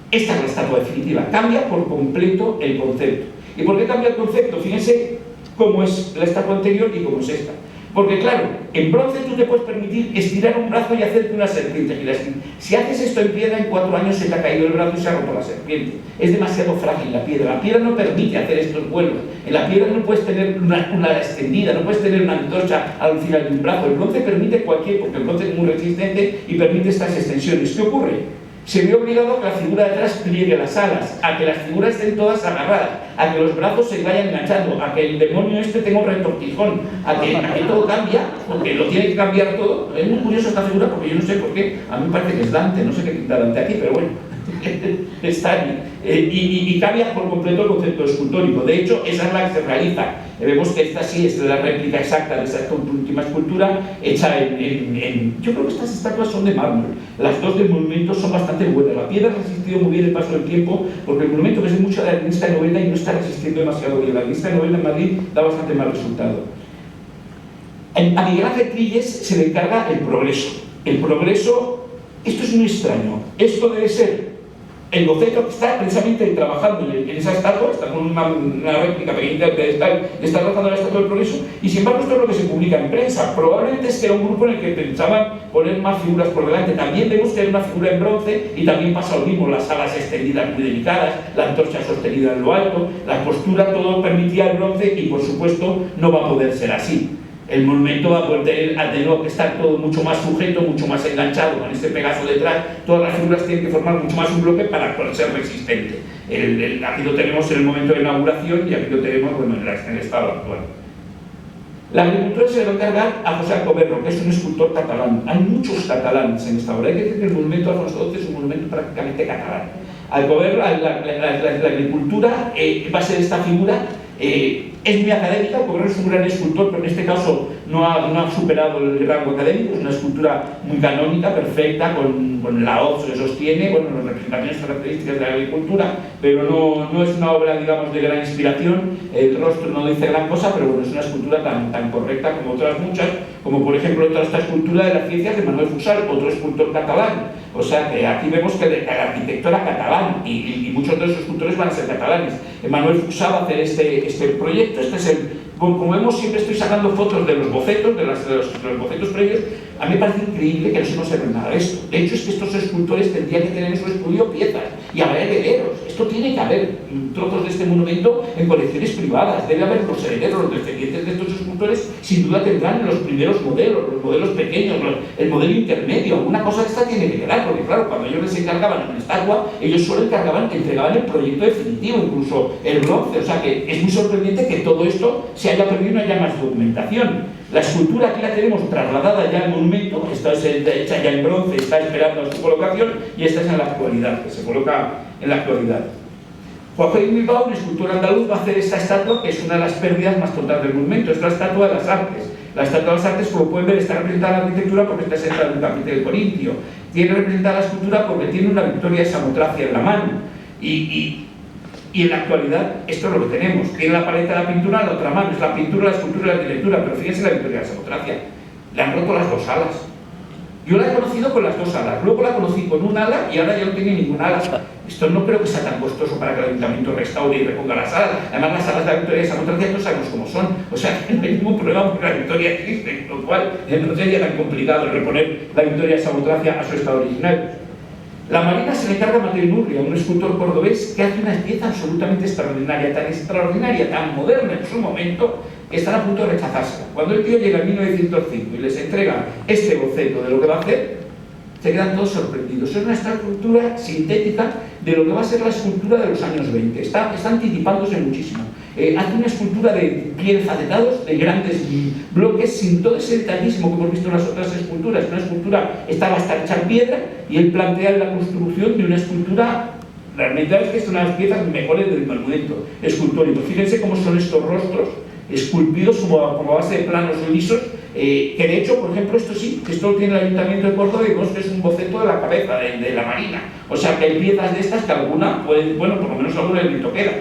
Esta es la estatua definitiva, cambia por completo el concepto. ¿Y por qué cambia el concepto? Fíjense cómo es la estatua anterior y cómo es esta. Porque claro, en bronce tú te puedes permitir estirar un brazo y hacerte una serpiente. Si haces esto en piedra, en 4 años se te ha caído el brazo y se ha roto la serpiente. Es demasiado frágil la piedra. La piedra no permite hacer estos vuelos. En la piedra no puedes tener una extendida, no puedes tener una antorcha al final de un brazo. El bronce permite porque el bronce es muy resistente y permite estas extensiones. ¿Qué ocurre? Se ve obligado a que la figura de atrás pliegue las alas, a que las figuras estén todas agarradas, a que los brazos se vayan enganchando, a que el demonio este tenga un retortijón, a que todo cambia, porque lo tiene que cambiar todo. Es muy curioso esta figura porque yo no sé por qué, a mí me parece que es Dante, no sé qué pinta Dante aquí, pero bueno, está ahí. Y cambia por completo el concepto escultórico. De hecho, esa es la que se realiza. Vemos que esta sí es la réplica exacta de esta última escultura hecha yo creo que estas estatuas son de mármol. Las dos del monumento son bastante buenas. La piedra ha resistido muy bien el paso del tiempo, porque el monumento que es mucho de la Ermita Novena y no está resistiendo demasiado bien. La Ermita Novena en Madrid da bastante mal resultado. A Miguel Ángel Trilles se le encarga el progreso. El progreso, esto es muy extraño. Esto debe ser el boceto que está precisamente trabajando en esa estatua, está con una réplica pequeñita de está trabajando en la estatua del progreso, y sin embargo esto es lo que se publica en prensa. Probablemente es que era un grupo en el que pensaban poner más figuras por delante. También vemos que hay una figura en bronce y también pasa lo mismo, las alas extendidas muy delicadas, la antorcha sostenida en lo alto, la postura, todo permitía el bronce y por supuesto no va a poder ser así. El monumento va a poder tener que estar todo mucho más sujeto, mucho más enganchado con este Pegaso detrás. Todas las figuras tienen que formar mucho más un bloque para poder ser resistente. Aquí lo tenemos en el momento de inauguración y aquí lo tenemos en el estado actual. La agricultura se le va a encargar a José Alcoberro, que es un escultor catalán. Hay muchos catalanes en esta obra. Hay que decir que el monumento de Alfonso XII es un monumento prácticamente catalán. Alcoberro, la agricultura va a ser esta figura. Es muy académica, porque es un gran escultor, pero en este caso no ha superado el rango académico. Es una escultura muy canónica, perfecta, con la hoz que sostiene, bueno, las representaciones características de la agricultura, pero no es una obra, digamos, de gran inspiración. El rostro no dice gran cosa, pero bueno, es una escultura tan correcta como otras muchas, como por ejemplo esta escultura de la ciencia de Manuel Fuxal, otro escultor catalán. O sea que aquí vemos que el arquitecto era catalán y muchos de los escultores van a ser catalanes. Manuel Fuxal va a hacer este proyecto. Como vemos, siempre estoy sacando fotos de los bocetos, de los bocetos previos. A mí me parece increíble que no se nos observe nada de esto. De hecho, es que estos escultores tendrían que tener en su estudio piezas y habrá herederos. Esto tiene que haber trozos de este monumento en colecciones privadas. Debe haber los herederos, los descendientes de estos escultores, sin duda tendrán los primeros modelos, los modelos pequeños, el modelo intermedio. Alguna cosa de esta tiene que quedar, porque claro, cuando ellos les encargaban una estatua, ellos solo entregaban el proyecto definitivo, incluso el bronce. O sea que es muy sorprendente que todo esto se haya perdido y no haya más documentación. La escultura aquí la tenemos trasladada ya al monumento, esta es hecha ya en bronce, está esperando su colocación, y esta es en la actualidad, que se coloca en la actualidad. Juan Joaquín Bilbao, un escultor andaluz, va a hacer esta estatua, que es una de las pérdidas más totales del monumento. Es la estatua de las artes. La estatua de las artes, como pueden ver, está representada en la arquitectura porque está sentada en un capitelio corintio. Tiene representada la escultura porque tiene una victoria de Samotracia en la mano. Y en la actualidad, esto es lo que tenemos. Tiene la paleta de la pintura en la otra mano. Es la pintura, la escultura y la arquitectura. Pero fíjense la victoria de Samotracia. Le han roto las dos alas. Yo la he conocido con las dos alas. Luego la conocí con un ala y ahora ya no tiene ninguna ala. Esto no creo que sea tan costoso para que el ayuntamiento restaure y reponga las alas. Además, las alas de la victoria de Samotracia no sabemos cómo son. O sea, no hay ningún problema porque la victoria existe. Con lo cual, no sería tan complicado reponer la victoria de Samotracia a su estado original. La Marina se le encarga a Mateo Inurria, un escultor cordobés que hace una pieza absolutamente extraordinaria, tan moderna en su momento, que están a punto de rechazársela. Cuando el tío llega en 1905 y les entrega este boceto de lo que va a hacer, se quedan todos sorprendidos. Es una escultura sintética de lo que va a ser la escultura de los años 20. Está anticipándose muchísimo. Hace una escultura de pieles acetados, de grandes bloques, sin todo ese detallismo que hemos visto en las otras esculturas. Una escultura estaba hasta hecha en piedra y él plantea la construcción de una escultura. Realmente es que son una de las piezas mejores del monumento escultórico. Fíjense cómo son estos rostros esculpidos como base de planos lisos, que de hecho, por ejemplo, esto lo tiene el Ayuntamiento de Córdoba y vemos que es un boceto de la cabeza de la Marina. O sea que hay piezas de estas que alguna, bueno, por lo menos alguna del grito queda.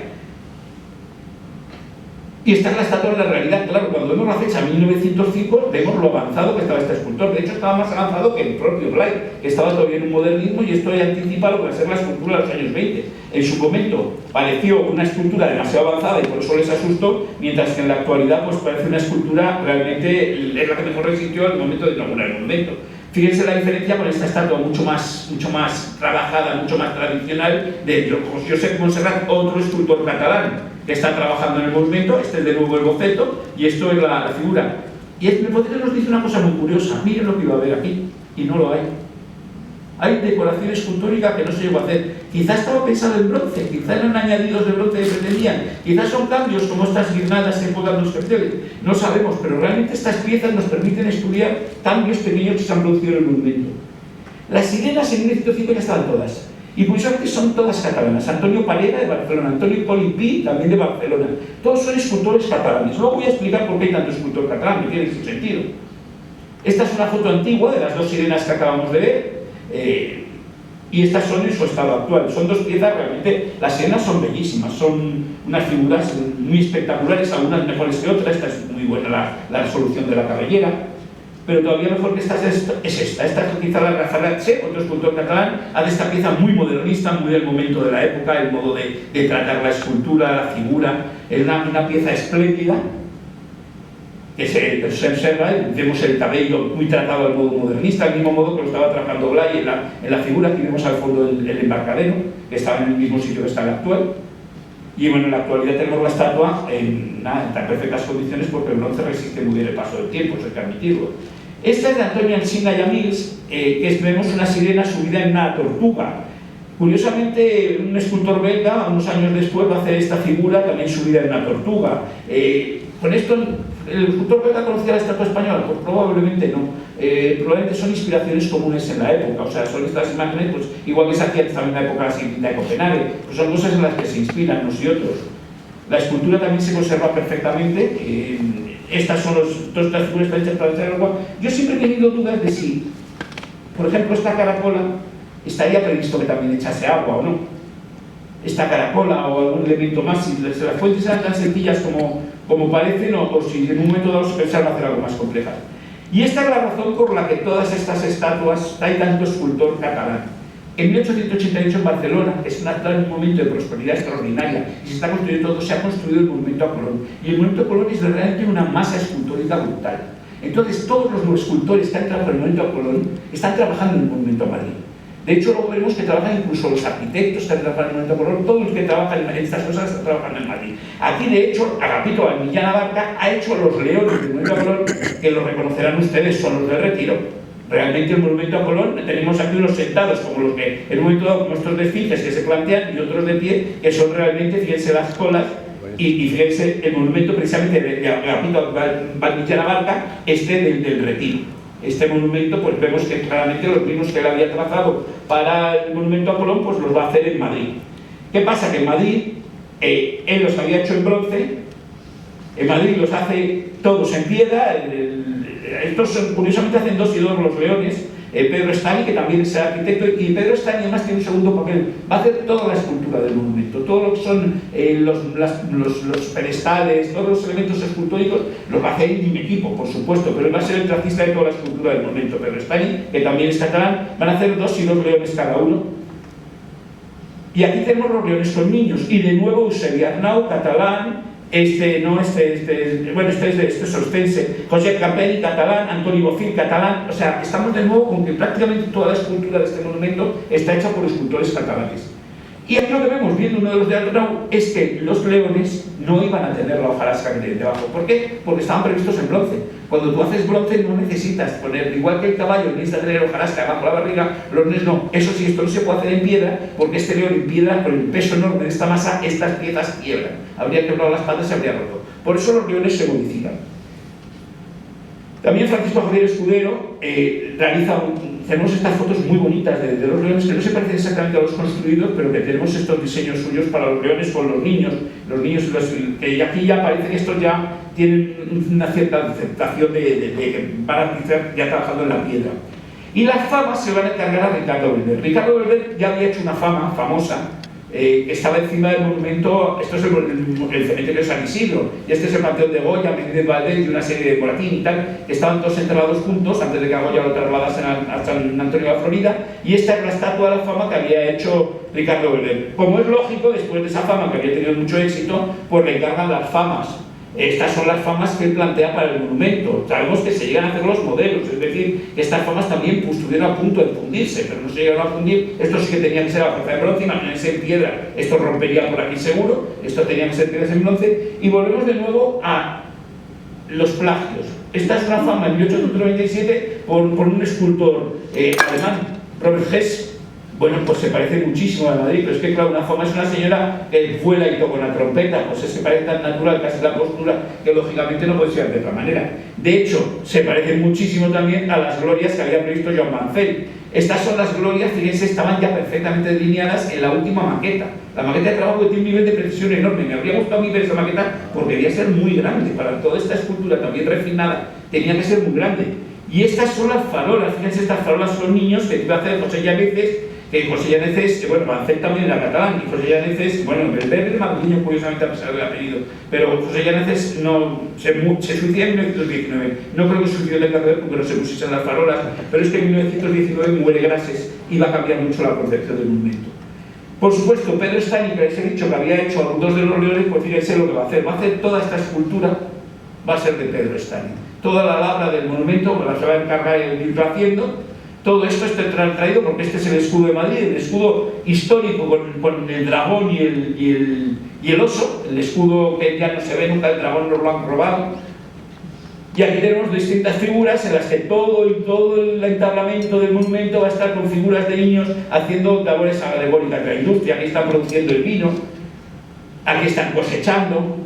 Y esta es la estatua de la realidad. Claro, cuando vemos la fecha 1905, vemos lo avanzado que estaba este escultor. De hecho, estaba más avanzado que el propio Blay, que estaba todavía en un modernismo, y esto ya anticipa lo que va a ser la escultura de los años 20. En su momento pareció una escultura demasiado avanzada y por eso les asustó, mientras que en la actualidad pues parece una escultura realmente es la que mejor resistió al momento de inaugurar el monumento. Fíjense la diferencia con esta estatua mucho más trabajada, mucho más tradicional, de Josep Montserrat, otro escultor catalán que está trabajando en el monumento. Este es de nuevo el boceto y esto es la figura. Y el boceto nos dice una cosa muy curiosa. Miren lo que iba a haber aquí, y no lo hay. Hay decoración escultórica que no se llegó a hacer. Quizás estaba pensado en bronce, quizás eran añadidos de bronce que pretendían, quizás son cambios como estas guirnaldas que pongan los carteles. No sabemos, pero realmente estas piezas nos permiten estudiar cambios pequeños que se han producido en el monumento. Las sirenas en 1905 ya estaban todas. Y curiosamente son todas catalanas. Antonio Parera de Barcelona, Antonio Colipí también de Barcelona. Todos son escultores catalanes. Luego voy a explicar por qué hay tanto escultor catalán, que tiene su sentido. Esta es una foto antigua de las dos sirenas que acabamos de ver. Y estas son en su estado actual. Son dos piezas realmente. Las sirenas son bellísimas, son unas figuras muy espectaculares, algunas mejores que otras. Esta es muy buena la resolución de la cabellera. Pero todavía mejor que esta es esta. Esta es quizá la Rafalatxe, otro escultor catalán, hace esta pieza muy modernista, muy del momento de la época, el modo de tratar la escultura, la figura. Es una pieza espléndida que se observa, vemos el cabello muy tratado al modo modernista, al mismo modo que lo estaba tratando Blay en la figura. Aquí vemos al fondo el embarcadero, que estaba en el mismo sitio que está el actual. Y bueno, en la actualidad tenemos la estatua en tan perfectas condiciones porque el bronce resiste muy bien el paso del tiempo, eso hay que admitirlo. Esta es de Antonio Alsina Yamils, que vemos una sirena subida en una tortuga. Curiosamente, un escultor belga, unos años después, va a hacer esta figura también subida en una tortuga. Con esto, ¿el escultor belga conocía la estatua española? Pues probablemente no. Probablemente son inspiraciones comunes en la época. O sea, son estas imágenes, pues igual que se hacía también en la época de Copenhague, pues son cosas en las que se inspiran unos y otros. La escultura también se conserva perfectamente. Estas son todas estas figuras están hechas para echar agua. Yo siempre he tenido dudas de si, por ejemplo, esta caracola estaría previsto que también echase agua o no. Esta caracola o algún elemento más, si las fuentes eran tan sencillas como parecen, o si en un momento dado se pensaron hacer algo más complejas. Y esta es la razón por la que todas estas estatuas hay tanto escultor catalán. En 1888 en Barcelona es un momento de prosperidad extraordinaria y se está construyendo todo, se ha construido el monumento a Colón. Y el monumento a Colón es realmente una masa escultórica brutal. Entonces todos los escultores que han trabajado en el monumento a Colón están trabajando en el monumento a Madrid. De hecho, luego veremos que trabajan incluso los arquitectos que han trabajado en el monumento a Colón, todos los que trabajan en estas cosas están trabajando en Madrid. Aquí, de hecho, Agapito Valmillán Abarca ha hecho los leones del monumento a Colón, que lo reconocerán ustedes, son los de Retiro. Realmente el monumento a Colón, tenemos aquí unos sentados como los que en un momento dado, como estos de esfinges que se plantean, y otros de pie, que son realmente, fíjense las colas, y fíjense el monumento precisamente de Agapito Valmillán Abarca, del Retiro. Este monumento, pues vemos que claramente los mismos que él había trazado para el monumento a Colón, pues los va a hacer en Madrid. ¿Qué pasa? Que en Madrid, él los había hecho en bronce, en Madrid los hace todos en piedra. Estos curiosamente hacen 2 y 2 los leones. Pedro Estany, que también es arquitecto, y Pedro Estany además tiene un segundo papel, va a hacer toda la escultura del monumento, todo lo que son los pedestales, todos los elementos escultóricos, los va a hacer en equipo, por supuesto, pero él va a ser el tracista de toda la escultura del monumento. Pedro Estany, que también es catalán, van a hacer 2 y 2 leones cada uno. Y aquí tenemos los leones con niños, y de nuevo Eusebi Arnau, catalán, este es Ostense, José Capelli, catalán, Antoni Bofill, catalán. O sea, estamos de nuevo con que prácticamente toda la escultura de este monumento está hecha por escultores catalanes. Y aquí lo que vemos, viendo uno de los de Arnau, es que los leones no iban a tener la hojarasca que tienen debajo. ¿Por qué? Porque estaban previstos en bronce. Cuando tú haces bronce no necesitas poner, igual que el caballo necesita tener hojarasca bajo la barriga, los leones no. Eso sí, esto no se puede hacer en piedra, porque este león en piedra, con el peso enorme de esta masa, estas piezas quiebran. Habría quebrado las patas y se habría roto. Por eso los leones se modifican. También Francisco Javier Escudero tenemos estas fotos muy bonitas de los leones que no se parecen exactamente a los construidos, pero que tenemos estos diseños suyos para los leones con los niños que aquí ya parece que estos ya tienen una cierta aceptación de que van a estar ya trabajando en la piedra. Y las famas se van a encargar a Ricardo Belver. Ricardo Belver ya había hecho una fama famosa. Estaba encima del monumento, esto es el cementerio de San Isidro, y este es el panteón de Goya, Menéndez Valdés y una serie de Moratín y tal, que estaban todos enterrados juntos antes de que a Goya lo trasladasen a San Antonio de la Florida, y esta es la estatua de la fama que había hecho Ricardo Belver. Como es lógico, después de esa fama que había tenido mucho éxito, pues le encargan las famas. Estas son las famas que él plantea para el monumento. Sabemos que se llegan a hacer los modelos, es decir, que estas famas también estuvieron a punto de fundirse, pero no se llegaron a fundir. Estos sí que tenían que ser a fuerza de bronce, imagínense en piedra, esto rompería por aquí seguro, esto tenía que ser piedras en bronce. Y volvemos de nuevo a los plagios. Esta es una fama en 1897 por un escultor alemán, Robert Hess. Bueno, pues se parece muchísimo a Madrid, pero es que claro, una fama es una señora que vuela y toca una trompeta, pues es que parece tan natural, casi la postura, que lógicamente no puede ser de otra manera. De hecho, se parece muchísimo también a las glorias que había previsto Joan Mancel. Estas son las glorias, fíjense, estaban ya perfectamente delineadas en la última maqueta. La maqueta de trabajo que tiene un nivel de precisión enorme. Me habría gustado a mí ver esa maqueta porque debía ser muy grande. Para toda esta escultura también refinada, tenía que ser muy grande. Y estas son las farolas, fíjense, estas farolas son niños que iba a hacer José Llaneces, que José Llaneces, bueno, Mancel también era catalán, y José Llaneces, bueno, Belver es madrileño curiosamente a pesar del apellido, pero José Llaneces se suicida en 1919. No creo que se suicidó de carrera porque no se pusiesen las farolas, pero es que en 1919 muere Grases y va a cambiar mucho la concepción del monumento. Por supuesto, Pedro Estany, que les he dicho que había hecho 2 de los leones, pues fíjense lo que va a hacer. Va a hacer toda esta escultura, va a ser de Pedro Estany. Toda la labra del monumento pues la se va a encargar de ir haciendo. Todo esto está traído porque este es el escudo de Madrid, el escudo histórico con el dragón y el oso, el escudo que ya no se ve nunca, el dragón nos lo han robado. Y aquí tenemos distintas figuras en las que todo el entablamento del monumento va a estar con figuras de niños haciendo labores alegóricas de la industria. Aquí están produciendo el vino, aquí están cosechando,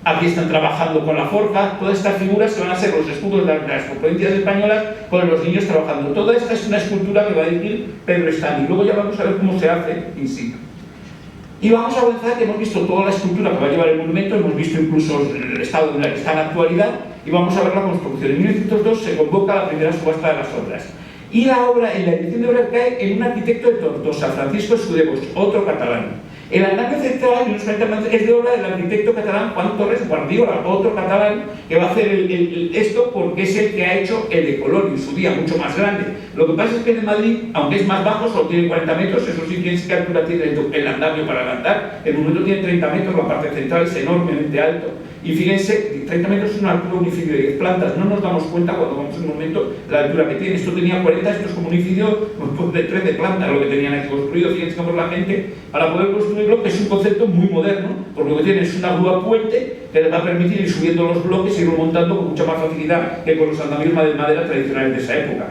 aquí están trabajando con la forja. Todas estas figuras que van a ser los escudos de las provincias españolas con los niños trabajando. Toda esta es una escultura que va a dirigir Pedro Estany. Luego ya vamos a ver cómo se hace in situ. Y vamos a avanzar, que hemos visto toda la estructura que va a llevar el monumento, hemos visto incluso el estado en el que está en la actualidad, y vamos a ver la construcción. En 1902 se convoca la primera subasta de las obras. Y la obra, en la dirección de obra, cae en un arquitecto de Tortosa, Francisco Escudebos, otro catalán. El andamio central es de obra del arquitecto catalán Juan Torres Guardiola, otro catalán que va a hacer esto porque es el que ha hecho el de Colón en su día, mucho más grande. Lo que pasa es que en Madrid, aunque es más bajo, solo tiene 40 metros, eso sí, fíjense qué altura tiene el andamio para levantar. El monumento tiene 30 metros, la parte central es enormemente alto. Y fíjense, 30 metros es una altura, un edificio de 10 plantas. No nos damos cuenta cuando vamos en un momento la altura que tiene. Esto tenía 40, esto es como un edificio de 13 plantas lo que tenían aquí construido. Fíjense cómo la gente, para poder construirlo, que es un concepto muy moderno, porque lo que tiene es una grúa puente que les va a permitir ir subiendo los bloques y ir montando con mucha más facilidad que con los andamios de madera tradicionales de esa época.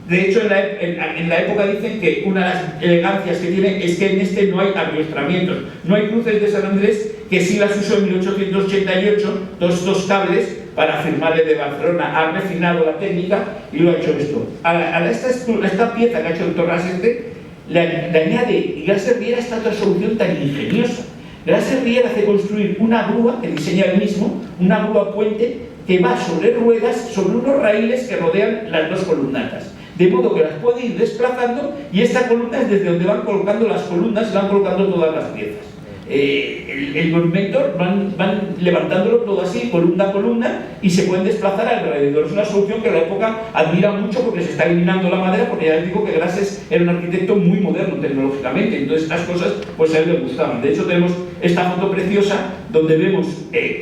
De hecho, en la época dicen que una de las elegancias que tiene es que en este no hay arrastramientos, no hay cruces de San Andrés, que sí las usó en 1888, todos estos cables para firmar el de Barcelona. Ha refinado la técnica y lo ha hecho esto. A esta pieza que ha hecho el Torras le añade, y Grasser Riera esta otra solución tan ingeniosa. Grasser Riera hace construir una grúa, que diseña él mismo, una grúa puente que va sobre ruedas, sobre unos raíles que rodean las dos columnatas. De modo que las puede ir desplazando, y esta columna es desde donde van colocando las columnas y van colocando todas las piezas. El monumento van levantándolo todo así, columna a columna, y se pueden desplazar alrededor. Es una solución que en la época admira mucho porque se está eliminando la madera, porque ya les digo que Grasser era un arquitecto muy moderno tecnológicamente, entonces estas cosas pues a él le gustaban. De hecho tenemos esta foto preciosa donde vemos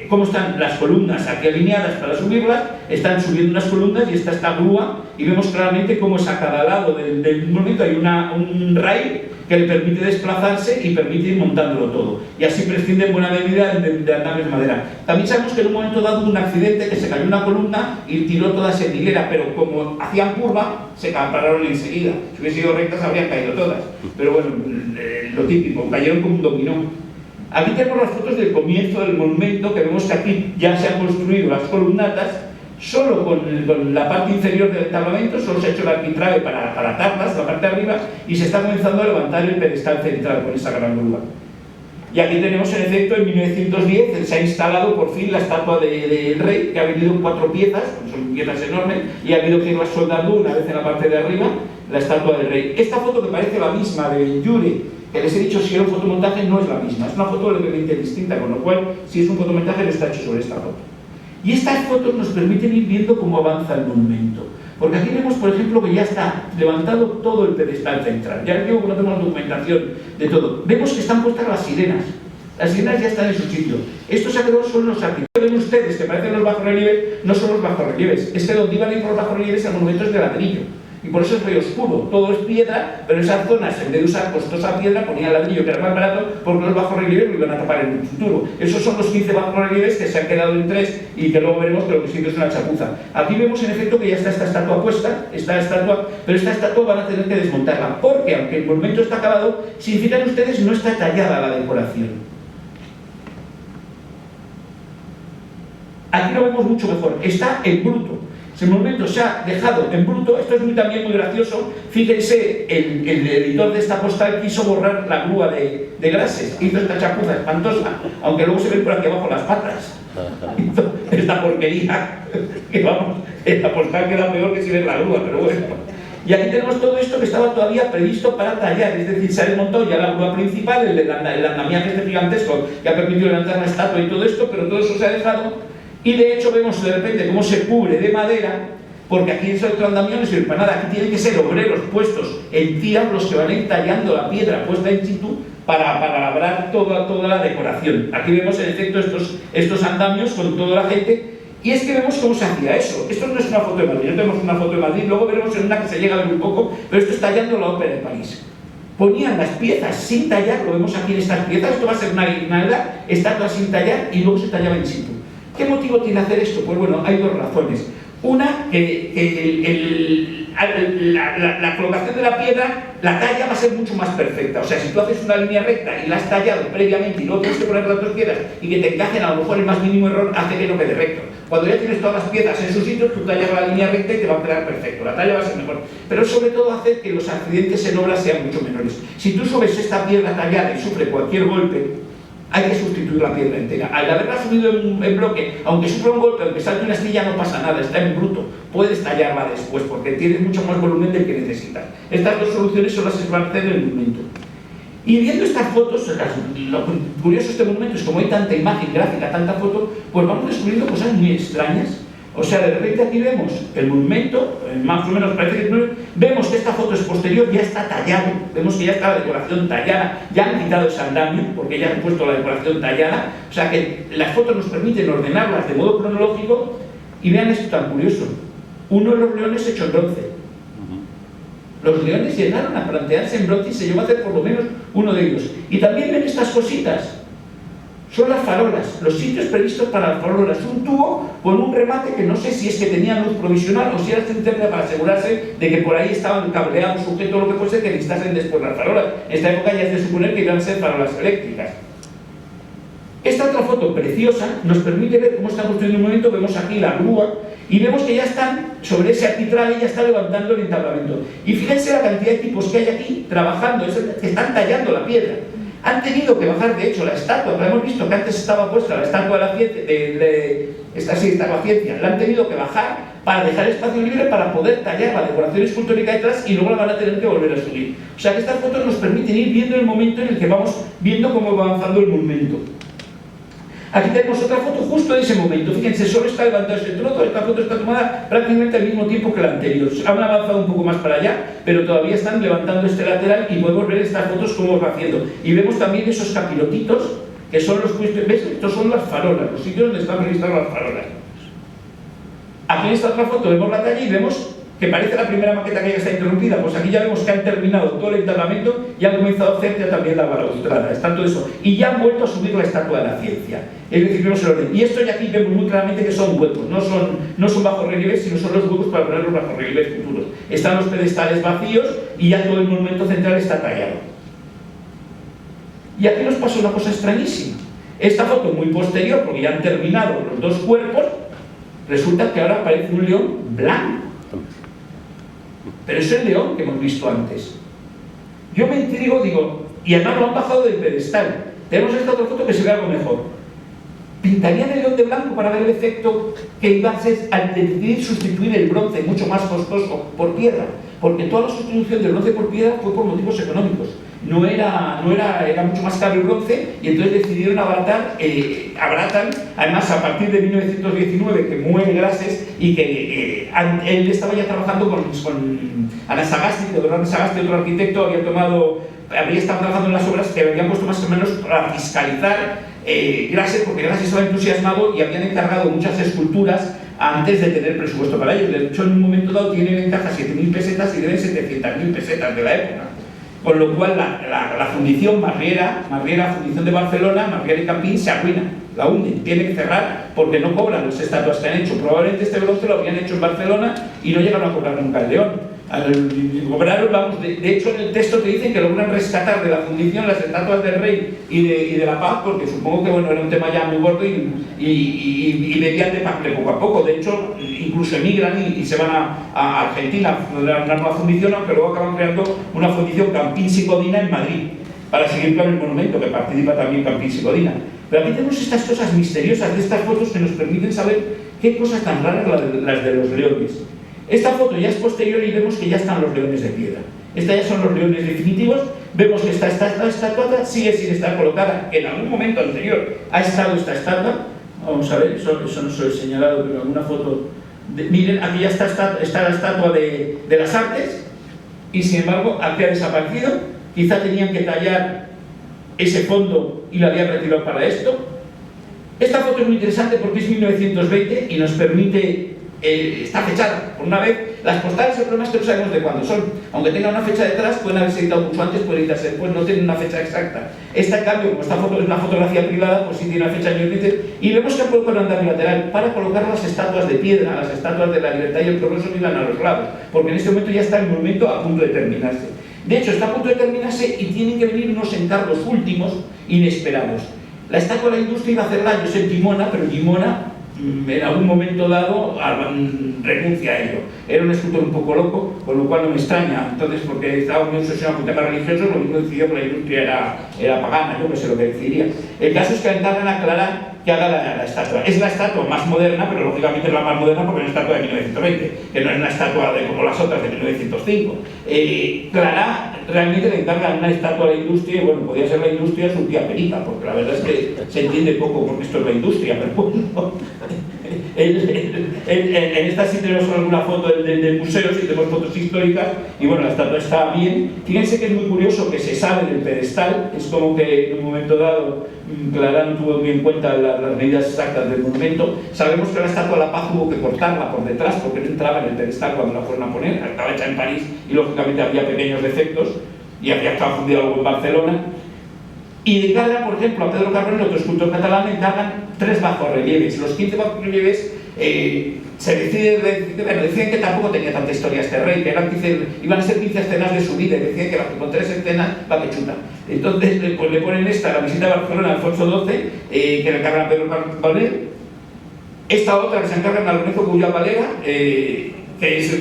cómo están las columnas aquí alineadas para subirlas, están subiendo unas columnas y está esta grúa, y vemos claramente cómo es a cada lado del monumento hay un rail que le permite desplazarse y permite ir montándolo todo. Y así prescinde en buena medida de andamios de madera. También sabemos que en un momento dado hubo un accidente, que se cayó una columna y tiró toda esa hilera, pero como hacían curva, se pararon enseguida. Si hubiesen sido rectas, habrían caído todas. Pero bueno, lo típico, cayeron como un dominó. Aquí tenemos las fotos del comienzo del monumento, que vemos que aquí ya se han construido las columnatas, solo con la parte inferior del entablamento, solo se ha hecho el arquitrabe para atarlas, la parte de arriba, y se está comenzando a levantar el pedestal central con esa gran grúa. Y aquí tenemos en efecto en 1910 se ha instalado por fin la estatua del rey, que ha venido en 4 piezas, son piezas enormes, y ha habido que irlas soldando una vez en la parte de arriba, la estatua del rey. Esta foto, que parece la misma de Jure, que les he dicho si era un fotomontaje, no es la misma, es una foto levemente distinta, con lo cual si es un fotomontaje no está hecho sobre esta foto. Y estas fotos nos permiten ir viendo cómo avanza el monumento. Porque aquí vemos, por ejemplo, que ya está levantado todo el pedestal central. Ya les digo que no tenemos documentación de todo. Vemos que están puestas las sirenas. Las sirenas ya están en su sitio. Estos saqueros son los arquitectos. Ven ustedes que parecen los bajorrelieves, no son los bajorrelieves. Es que donde iban a ir los bajorrelieves el monumento es de ladrillo. Y por eso es muy oscuro, todo es piedra, pero esas zonas, en vez de usar costosa piedra, ponían ladrillo, que era más barato, porque los bajorrelieves lo iban a tapar en el futuro. Esos son los 15 bajorrelieves que se han quedado en 3 y que luego veremos que lo que sí que es una chapuza. Aquí vemos en efecto que ya está esta estatua puesta, pero esta estatua van a tener que desmontarla, porque aunque el monumento está acabado, si fijan ustedes, no está tallada la decoración. Aquí lo vemos mucho mejor, está en bruto. Si el monumento se ha dejado en bruto, esto es también muy gracioso. Fíjense, el editor de esta postal quiso borrar la grúa de Grasser, hizo esta chapuza espantosa, aunque luego se ven por aquí abajo las patas. Esta porquería, que vamos, la postal queda peor que si ves la grúa, pero bueno. Y aquí tenemos todo esto que estaba todavía previsto para tallar, es decir, se ha desmontado ya la grúa principal, el andamiaje este gigantesco que ha permitido levantar la estatua y todo esto, pero todo eso se ha dejado. Y de hecho vemos de repente cómo se cubre de madera, porque aquí es otro andamio, no sirve para nada. Aquí tienen que ser obreros puestos en tiras los que van a ir tallando la piedra puesta en situ para labrar toda la decoración. Aquí vemos en efecto estos andamios con toda la gente. Y es que vemos cómo se hacía eso. Esto no es una foto de Madrid, no tenemos una foto de Madrid, luego veremos en una que se llega a ver un poco, pero esto es tallando la ópera de París. Ponían las piezas sin tallar, lo vemos aquí en estas piezas, esto va a ser una estatua sin tallar y luego se tallaba in situ. ¿Qué motivo tiene hacer esto? Pues bueno, hay 2 razones. Una, la colocación de la piedra, la talla va a ser mucho más perfecta. O sea, si tú haces una línea recta y la has tallado previamente y luego tienes que poner las dos piedras y que te encajen, a lo mejor el más mínimo error hace que no quede recto. Cuando ya tienes todas las piezas en su sitio, tú tallas la línea recta y te va a quedar perfecto. La talla va a ser mejor. Pero sobre todo hacer que los accidentes en obra sean mucho menores. Si tú subes esta piedra tallada y sufre cualquier golpe, hay que sustituir la piedra entera. Al haberla subido en bloque, aunque sufra un golpe, aunque salte una astilla, no pasa nada, está en bruto. Puedes tallarla después porque tienes mucho más volumen del que necesitas. Estas dos soluciones son las que se van a hacer en el monumento. Y viendo estas fotos, lo curioso de este monumento es como hay tanta imagen gráfica, tanta foto, pues vamos descubriendo cosas muy extrañas. O sea, de repente aquí vemos el monumento, más o menos parece que vemos que esta foto es posterior, ya está tallado, vemos que ya está la decoración tallada, ya han quitado ese andamio, porque ya han puesto la decoración tallada, o sea que las fotos nos permiten ordenarlas de modo cronológico, y vean esto tan curioso, uno de los leones hecho en bronce. Los leones llegaron a plantearse en bronce y se llegó a hacer por lo menos uno de ellos. Y también ven estas cositas. Son las farolas, los sitios previstos para las farolas. Un tubo con un remate que no sé si es que tenía luz provisional o si era interna para asegurarse de que por ahí estaban cableados, sujetos, lo que fuese, que necesitasen después las farolas. En esta época ya es de suponer que iban a ser farolas eléctricas. Esta otra foto preciosa nos permite ver cómo está construyendo un momento. Vemos aquí la grúa y vemos que ya están sobre ese arbitral y ya está levantando el entablamento. Y fíjense la cantidad de tipos que hay aquí trabajando, que están tallando la piedra. Han tenido que bajar, de hecho, la estatua, que hemos visto que antes estaba puesta, la estatua de la ciencia, la han tenido que bajar para dejar espacio libre para poder tallar la decoración escultórica detrás y luego la van a tener que volver a subir. O sea que estas fotos nos permiten ir viendo el momento en el que vamos viendo cómo va avanzando el monumento. Aquí tenemos otra foto justo de ese momento. Fíjense, solo está levantado ese trozo. Esta foto está tomada prácticamente al mismo tiempo que la anterior. Han avanzado un poco más para allá, pero todavía están levantando este lateral y podemos ver estas fotos cómo va haciendo. Y vemos también esos capirotitos que son los puestos. ¿Ves? Estos son las farolas, los sitios donde están registradas las farolas. Aquí en esta otra foto vemos la talla y vemos que parece la primera maqueta que ya está interrumpida. Pues aquí ya vemos que han terminado todo el entablamento y han comenzado a hacer ya también la balaustrada. Está todo eso. Y ya han vuelto a subir la estatua de la ciencia. Es decir, vemos el orden. Y esto ya aquí vemos muy claramente que son huecos. No son bajorrelieves, sino son los huecos para poner los bajorrelieves futuros. Están los pedestales vacíos y ya todo el monumento central está tallado. Y aquí nos pasa una cosa extrañísima. Esta foto muy posterior, porque ya han terminado los dos cuerpos, resulta que ahora aparece un león blanco. Pero es el león que hemos visto antes. Yo me intrigo, digo, y además lo han bajado del pedestal. Tenemos esta otra foto que se ve algo mejor. ¿Pintarían el león de blanco para ver el efecto que iba a ser al decidir sustituir el bronce, mucho más costoso, por piedra? Porque toda la sustitución del bronce por piedra fue por motivos económicos. Era mucho más caro el bronce y entonces decidieron abaratan, además a partir de 1919 que muere Grases y que él estaba ya trabajando con Ana Sagasti, Teodoro Sagasti, otro arquitecto, habría estado trabajando en las obras que habían puesto más o menos para fiscalizar Grases, porque Grases estaba entusiasmado y habían encargado muchas esculturas antes de tener presupuesto para ellos. De hecho, en un momento dado tienen en caja 7.000 pesetas y deben 700.000 pesetas de la época. Con lo cual la fundición Marriera, Fundición de Barcelona, Marriera y Campín, se arruina, la hunden, tiene que cerrar porque no cobran las estatuas que han hecho. Probablemente este bronce lo habían hecho en Barcelona y no llegaron a cobrar nunca el león. Cobraron, de hecho en el texto te dicen que logran rescatar de la fundición las estatuas del rey y de la paz, porque supongo que era un tema ya muy gordo y bebían de poco a poco. De hecho, incluso emigran y se van a Argentina a fundar una nueva fundición, aunque luego acaban creando una fundición Campins y Codina en Madrid para seguir con el monumento, que participa también Campins y Codina. Pero aquí tenemos estas cosas misteriosas de estas fotos que nos permiten saber qué cosas tan raras las de los leones. Esta foto ya es posterior y vemos que ya están los leones de piedra. Estos ya son los leones definitivos. Vemos que esta estatua sigue sin estar colocada. En algún momento anterior ha estado esta estatua. Vamos a ver, eso no se lo he señalado, pero en alguna foto. Miren, aquí ya está la estatua de las artes y sin embargo aquí ha desaparecido. Quizá tenían que tallar ese fondo y lo habían retirado para esto. Esta foto es muy interesante porque es 1920 y nos permite está fechada. Por una vez, las postales, el problema es que no sabemos de cuándo son. Aunque tenga una fecha detrás, pueden haberse editado mucho antes, pueden editarse después, no tienen una fecha exacta. Esta, en cambio, como esta foto es una fotografía privada, pues sí tiene una fecha años 20. Y vemos que puede poner un andamio lateral para colocar las estatuas de piedra, las estatuas de la libertad y el progreso que iban a los lados. Porque en este momento ya está el monumento a punto de terminarse. De hecho, está a punto de terminarse y tienen que venir unos encargos últimos inesperados. La estatua de la industria iba a hacerla Josep Llimona, pero Llimona en algún momento dado renuncia a ello. Era un escultor un poco loco, con lo cual no me extraña. Entonces, porque estaba muy obsesionado con temas religiosos, lo mismo decidió que la industria era pagana, yo que sé lo que decidiría. El caso es que le encargan a Clarà que haga la estatua. Es la estatua más moderna, pero lógicamente es la más moderna porque es una estatua de 1920, que no es una estatua como las otras de 1905. Clarà realmente le encargan una estatua a la industria, y bueno, podría ser la industria su tía Perica, porque la verdad es que se entiende poco porque esto es la industria, pero bueno. En esta sí tenemos alguna foto del museo, sí tenemos fotos históricas, y bueno, la estatua está bien. Fíjense que es muy curioso que se sabe del pedestal, es como que en un momento dado Clarà no tuvo muy en cuenta las medidas exactas del monumento. Sabemos que la estatua de la Paz hubo que cortarla por detrás porque no entraba en el pedestal cuando la fueron a poner, estaba hecha en París y lógicamente había pequeños defectos y había estado fundido algo en Barcelona. Y de encargan, por ejemplo, a Pedro Carbonell, otro escultor catalán, le encargan 3 bajorrelieves. Los 15 bajorrelieves decían que tampoco tenía tanta historia este rey, que iban a ser 15 escenas de su vida, y decían que con 3 escenas va que chuta. Entonces pues le ponen esta, la visita a Barcelona de Alfonso XII, que le encargan a Pedro Carbonell. Esta otra que se encargan a Lorenzo Guyá Valera, que es...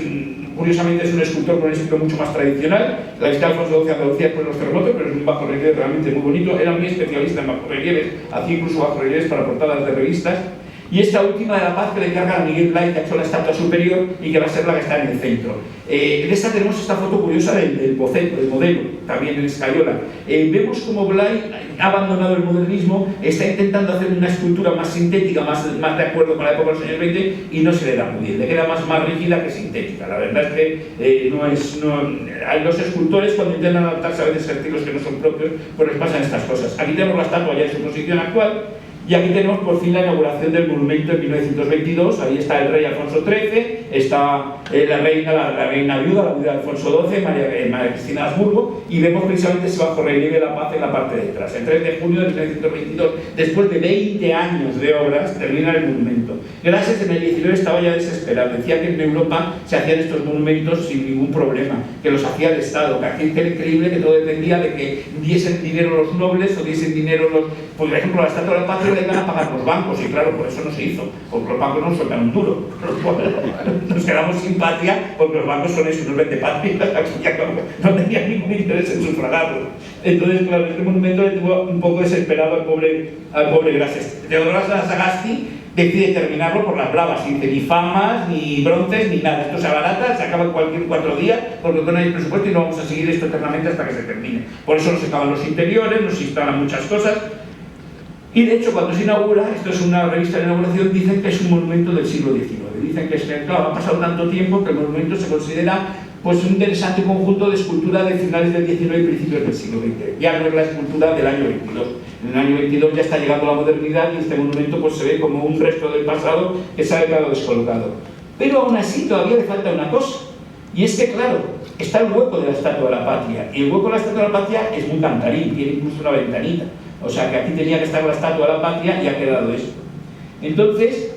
Curiosamente es un escultor con un estilo mucho más tradicional. La visita de Alfonso XII a Andalucía después de los terremotos, pero es un bajorrelieve realmente muy bonito. Era muy especialista en bajorrelieves, hacía incluso bajorrelieves para portadas de revistas. Y esta última de La Paz que le encargan a Miguel Blay, que ha hecho la estatua superior y que va a ser la que está en el centro. En esta tenemos esta foto curiosa del boceto, del modelo, también en escayola. Vemos como Blay ha abandonado el modernismo, está intentando hacer una escultura más sintética, más de acuerdo con la época de los años 20, y no se le da muy bien, le queda más rígida que sintética. La verdad es que los escultores, cuando intentan adaptarse a veces a estilos que no son propios, pues les pasan estas cosas. Aquí tenemos la estatua ya en su posición actual. Y aquí tenemos por fin la inauguración del monumento en 1922. Ahí está el rey Alfonso XIII, está la reina viuda, la viuda de Alfonso XII, María Cristina de Habsburgo, y vemos precisamente ese bajorrelieve de La Paz en la parte de atrás. El 3 de junio de 1922, después de 20 años de obras, termina el monumento. Gracias, en el 19 estaba ya desesperado. Decía que en Europa se hacían estos monumentos sin ningún problema, que los hacía el Estado, que aquí era increíble, que todo dependía de que diesen dinero los nobles o diesen dinero los... Por ejemplo, la Estatua de la Patria le iban a pagar los bancos, y claro, por eso no se hizo, porque los bancos no sueltan un duro. Nos quedamos sin patria porque los bancos son eso, unos vendepatrias, aquí ya no tenían ningún interés en sufragarlo. Entonces, claro, este monumento le tuvo un poco desesperado al pobre Gracias. Teodoro Sagasti decide terminarlo por las bravas, sin ni famas, ni bronces, ni nada. Esto se abarata, se acaba en cualquier 4 días, porque no hay presupuesto y no vamos a seguir esto eternamente hasta que se termine. Por eso no se acaban los interiores, no se instalan muchas cosas. Y de hecho, cuando se inaugura, esto es una revista de inauguración, dicen que es un monumento del siglo XIX. Dicen que claro, ha pasado tanto tiempo que el monumento se considera pues un interesante conjunto de escultura de finales del XIX y principios del siglo XX. Ya no es la escultura del año 22. En el año 22 ya está llegando la modernidad y este monumento pues se ve como un resto del pasado que se ha quedado descolocado. Pero aún así todavía le falta una cosa. Y es que, claro, está el hueco de la Estatua de la Patria. Y el hueco de la Estatua de la Patria es muy cantarín, tiene incluso una ventanita. O sea que aquí tenía que estar la Estatua de la Patria y ha quedado esto. Entonces,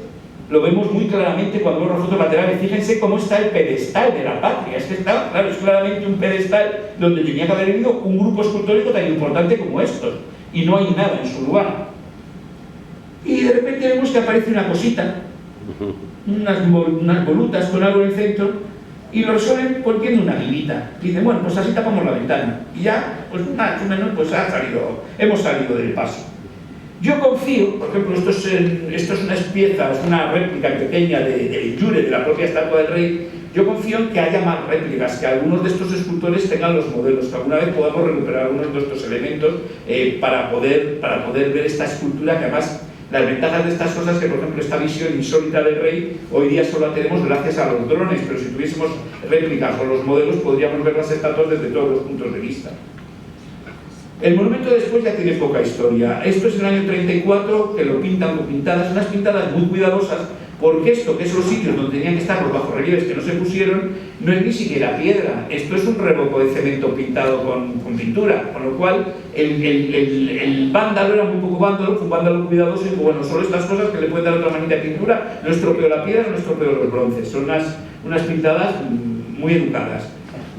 lo vemos muy claramente cuando vemos las fotos laterales. Fíjense cómo está el pedestal de la Patria. Es que está, claro, es claramente un pedestal donde tenía que haber habido un grupo escultórico tan importante como estos. Y no hay nada en su lugar. Y de repente vemos que aparece una cosita, unas volutas con algo en el centro, y lo resuelven poniendo una guilita. Dicen, bueno, pues así tapamos la ventana. Y ya, pues más o menos, pues hemos salido del paso. Yo confío, por ejemplo, esto es unas piezas, una réplica pequeña del Jure, de la propia estatua del rey. Yo confío en que haya más réplicas, que algunos de estos escultores tengan los modelos, que alguna vez podamos recuperar algunos de estos elementos para poder ver esta escultura, que además las ventajas de estas cosas, que por ejemplo esta visión insólita del rey, hoy día solo la tenemos gracias a los drones, pero si tuviésemos réplicas o los modelos podríamos ver las estatuas desde todos los puntos de vista. El monumento después ya tiene poca historia. Esto es en el año 34, que lo pintan con pintadas, unas pintadas muy cuidadosas, porque esto, que es los sitios donde tenían que estar los bajorrelieves que no se pusieron, no es ni siquiera piedra, esto es un revoco de cemento pintado con pintura, con lo cual el vándalo era muy poco vándalo, fue un vándalo cuidadoso y dijo, bueno, solo estas cosas que le pueden dar otra manita de pintura, no estropeó la piedra, no estropeó los bronces, son unas pintadas muy educadas.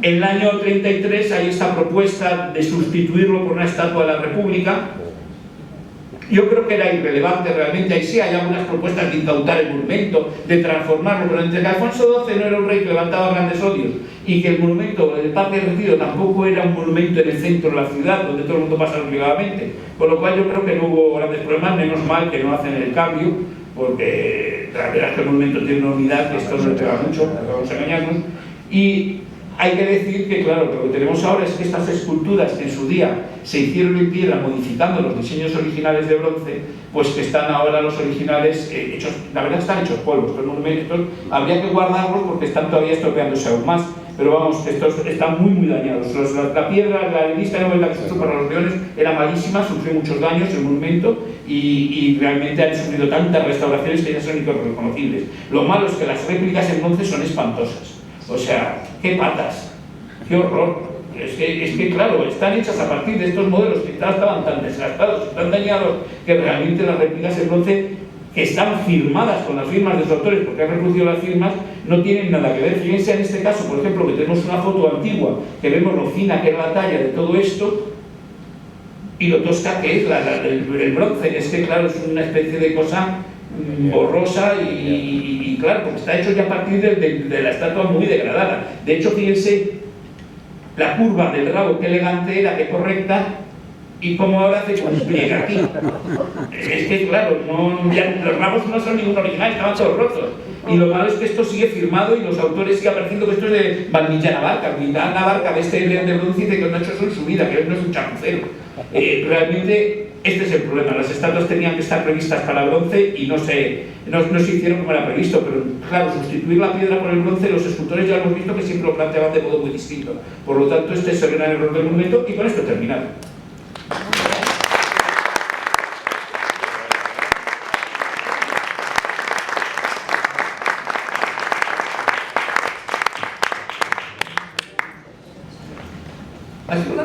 En el año 33 hay esta propuesta de sustituirlo por una estatua de la República. Yo creo que era irrelevante realmente, ahí sí hay algunas propuestas de incautar el monumento, de transformarlo, pero entre que Alfonso XII no era un rey que levantaba grandes odios y que el monumento, el Parque del Retiro, tampoco era un monumento en el centro de la ciudad, donde todo el mundo pasa obligadamente, con lo cual yo creo que no hubo grandes problemas, menos mal que no hacen el cambio, porque la verdad es que el monumento tiene una unidad que esto no le pega mucho, no vamos a engañarnos, y hay que decir que, claro, lo que tenemos ahora es que estas esculturas que en su día se hicieron en piedra modificando los diseños originales de bronce, pues que están ahora los originales hechos, la verdad están hechos polvos, estos monumentos habría que guardarlos porque están todavía estropeándose aún más, pero vamos, estos están muy dañados. La piedra, la arenisca novela que se usó para los leones era malísima, sufrió muchos daños el monumento y realmente han sufrido tantas restauraciones que ya son irreconocibles. Lo malo es que las réplicas en bronce son espantosas. O sea, qué patas, qué horror. Es que claro, están hechas a partir de estos modelos que estaban tan desgastados, tan dañados, que realmente las réplicas en bronce, que están firmadas con las firmas de los autores, porque han reproducido las firmas, no tienen nada que ver. Fíjense en este caso, por ejemplo, que tenemos una foto antigua, que vemos lo fina que es la talla de todo esto, y lo tosca que es el bronce. Es que claro, es una especie de cosa borrosa y claro, porque está hecho ya a partir de la estatua muy degradada. De hecho, fíjense la curva del rabo, qué elegante era, qué correcta, y como ahora hace un pliegue aquí. Es que claro, los rabos no son ningún original, estaban todos rotos. Y lo malo es que esto sigue firmado y los autores siguen apareciendo que esto es de Valdilla Navarca. Valdilla Navarca, de este león de bronce, dice que no ha hecho eso en su vida, que él no es un chapucero. Realmente este es el problema. Las estatuas tenían que estar previstas para bronce y no se hicieron como era previsto, pero claro, sustituir la piedra por el bronce, los escultores ya hemos visto que siempre lo planteaban de modo muy distinto. Por lo tanto, este es el gran error del monumento y con esto he terminado. Ha sido una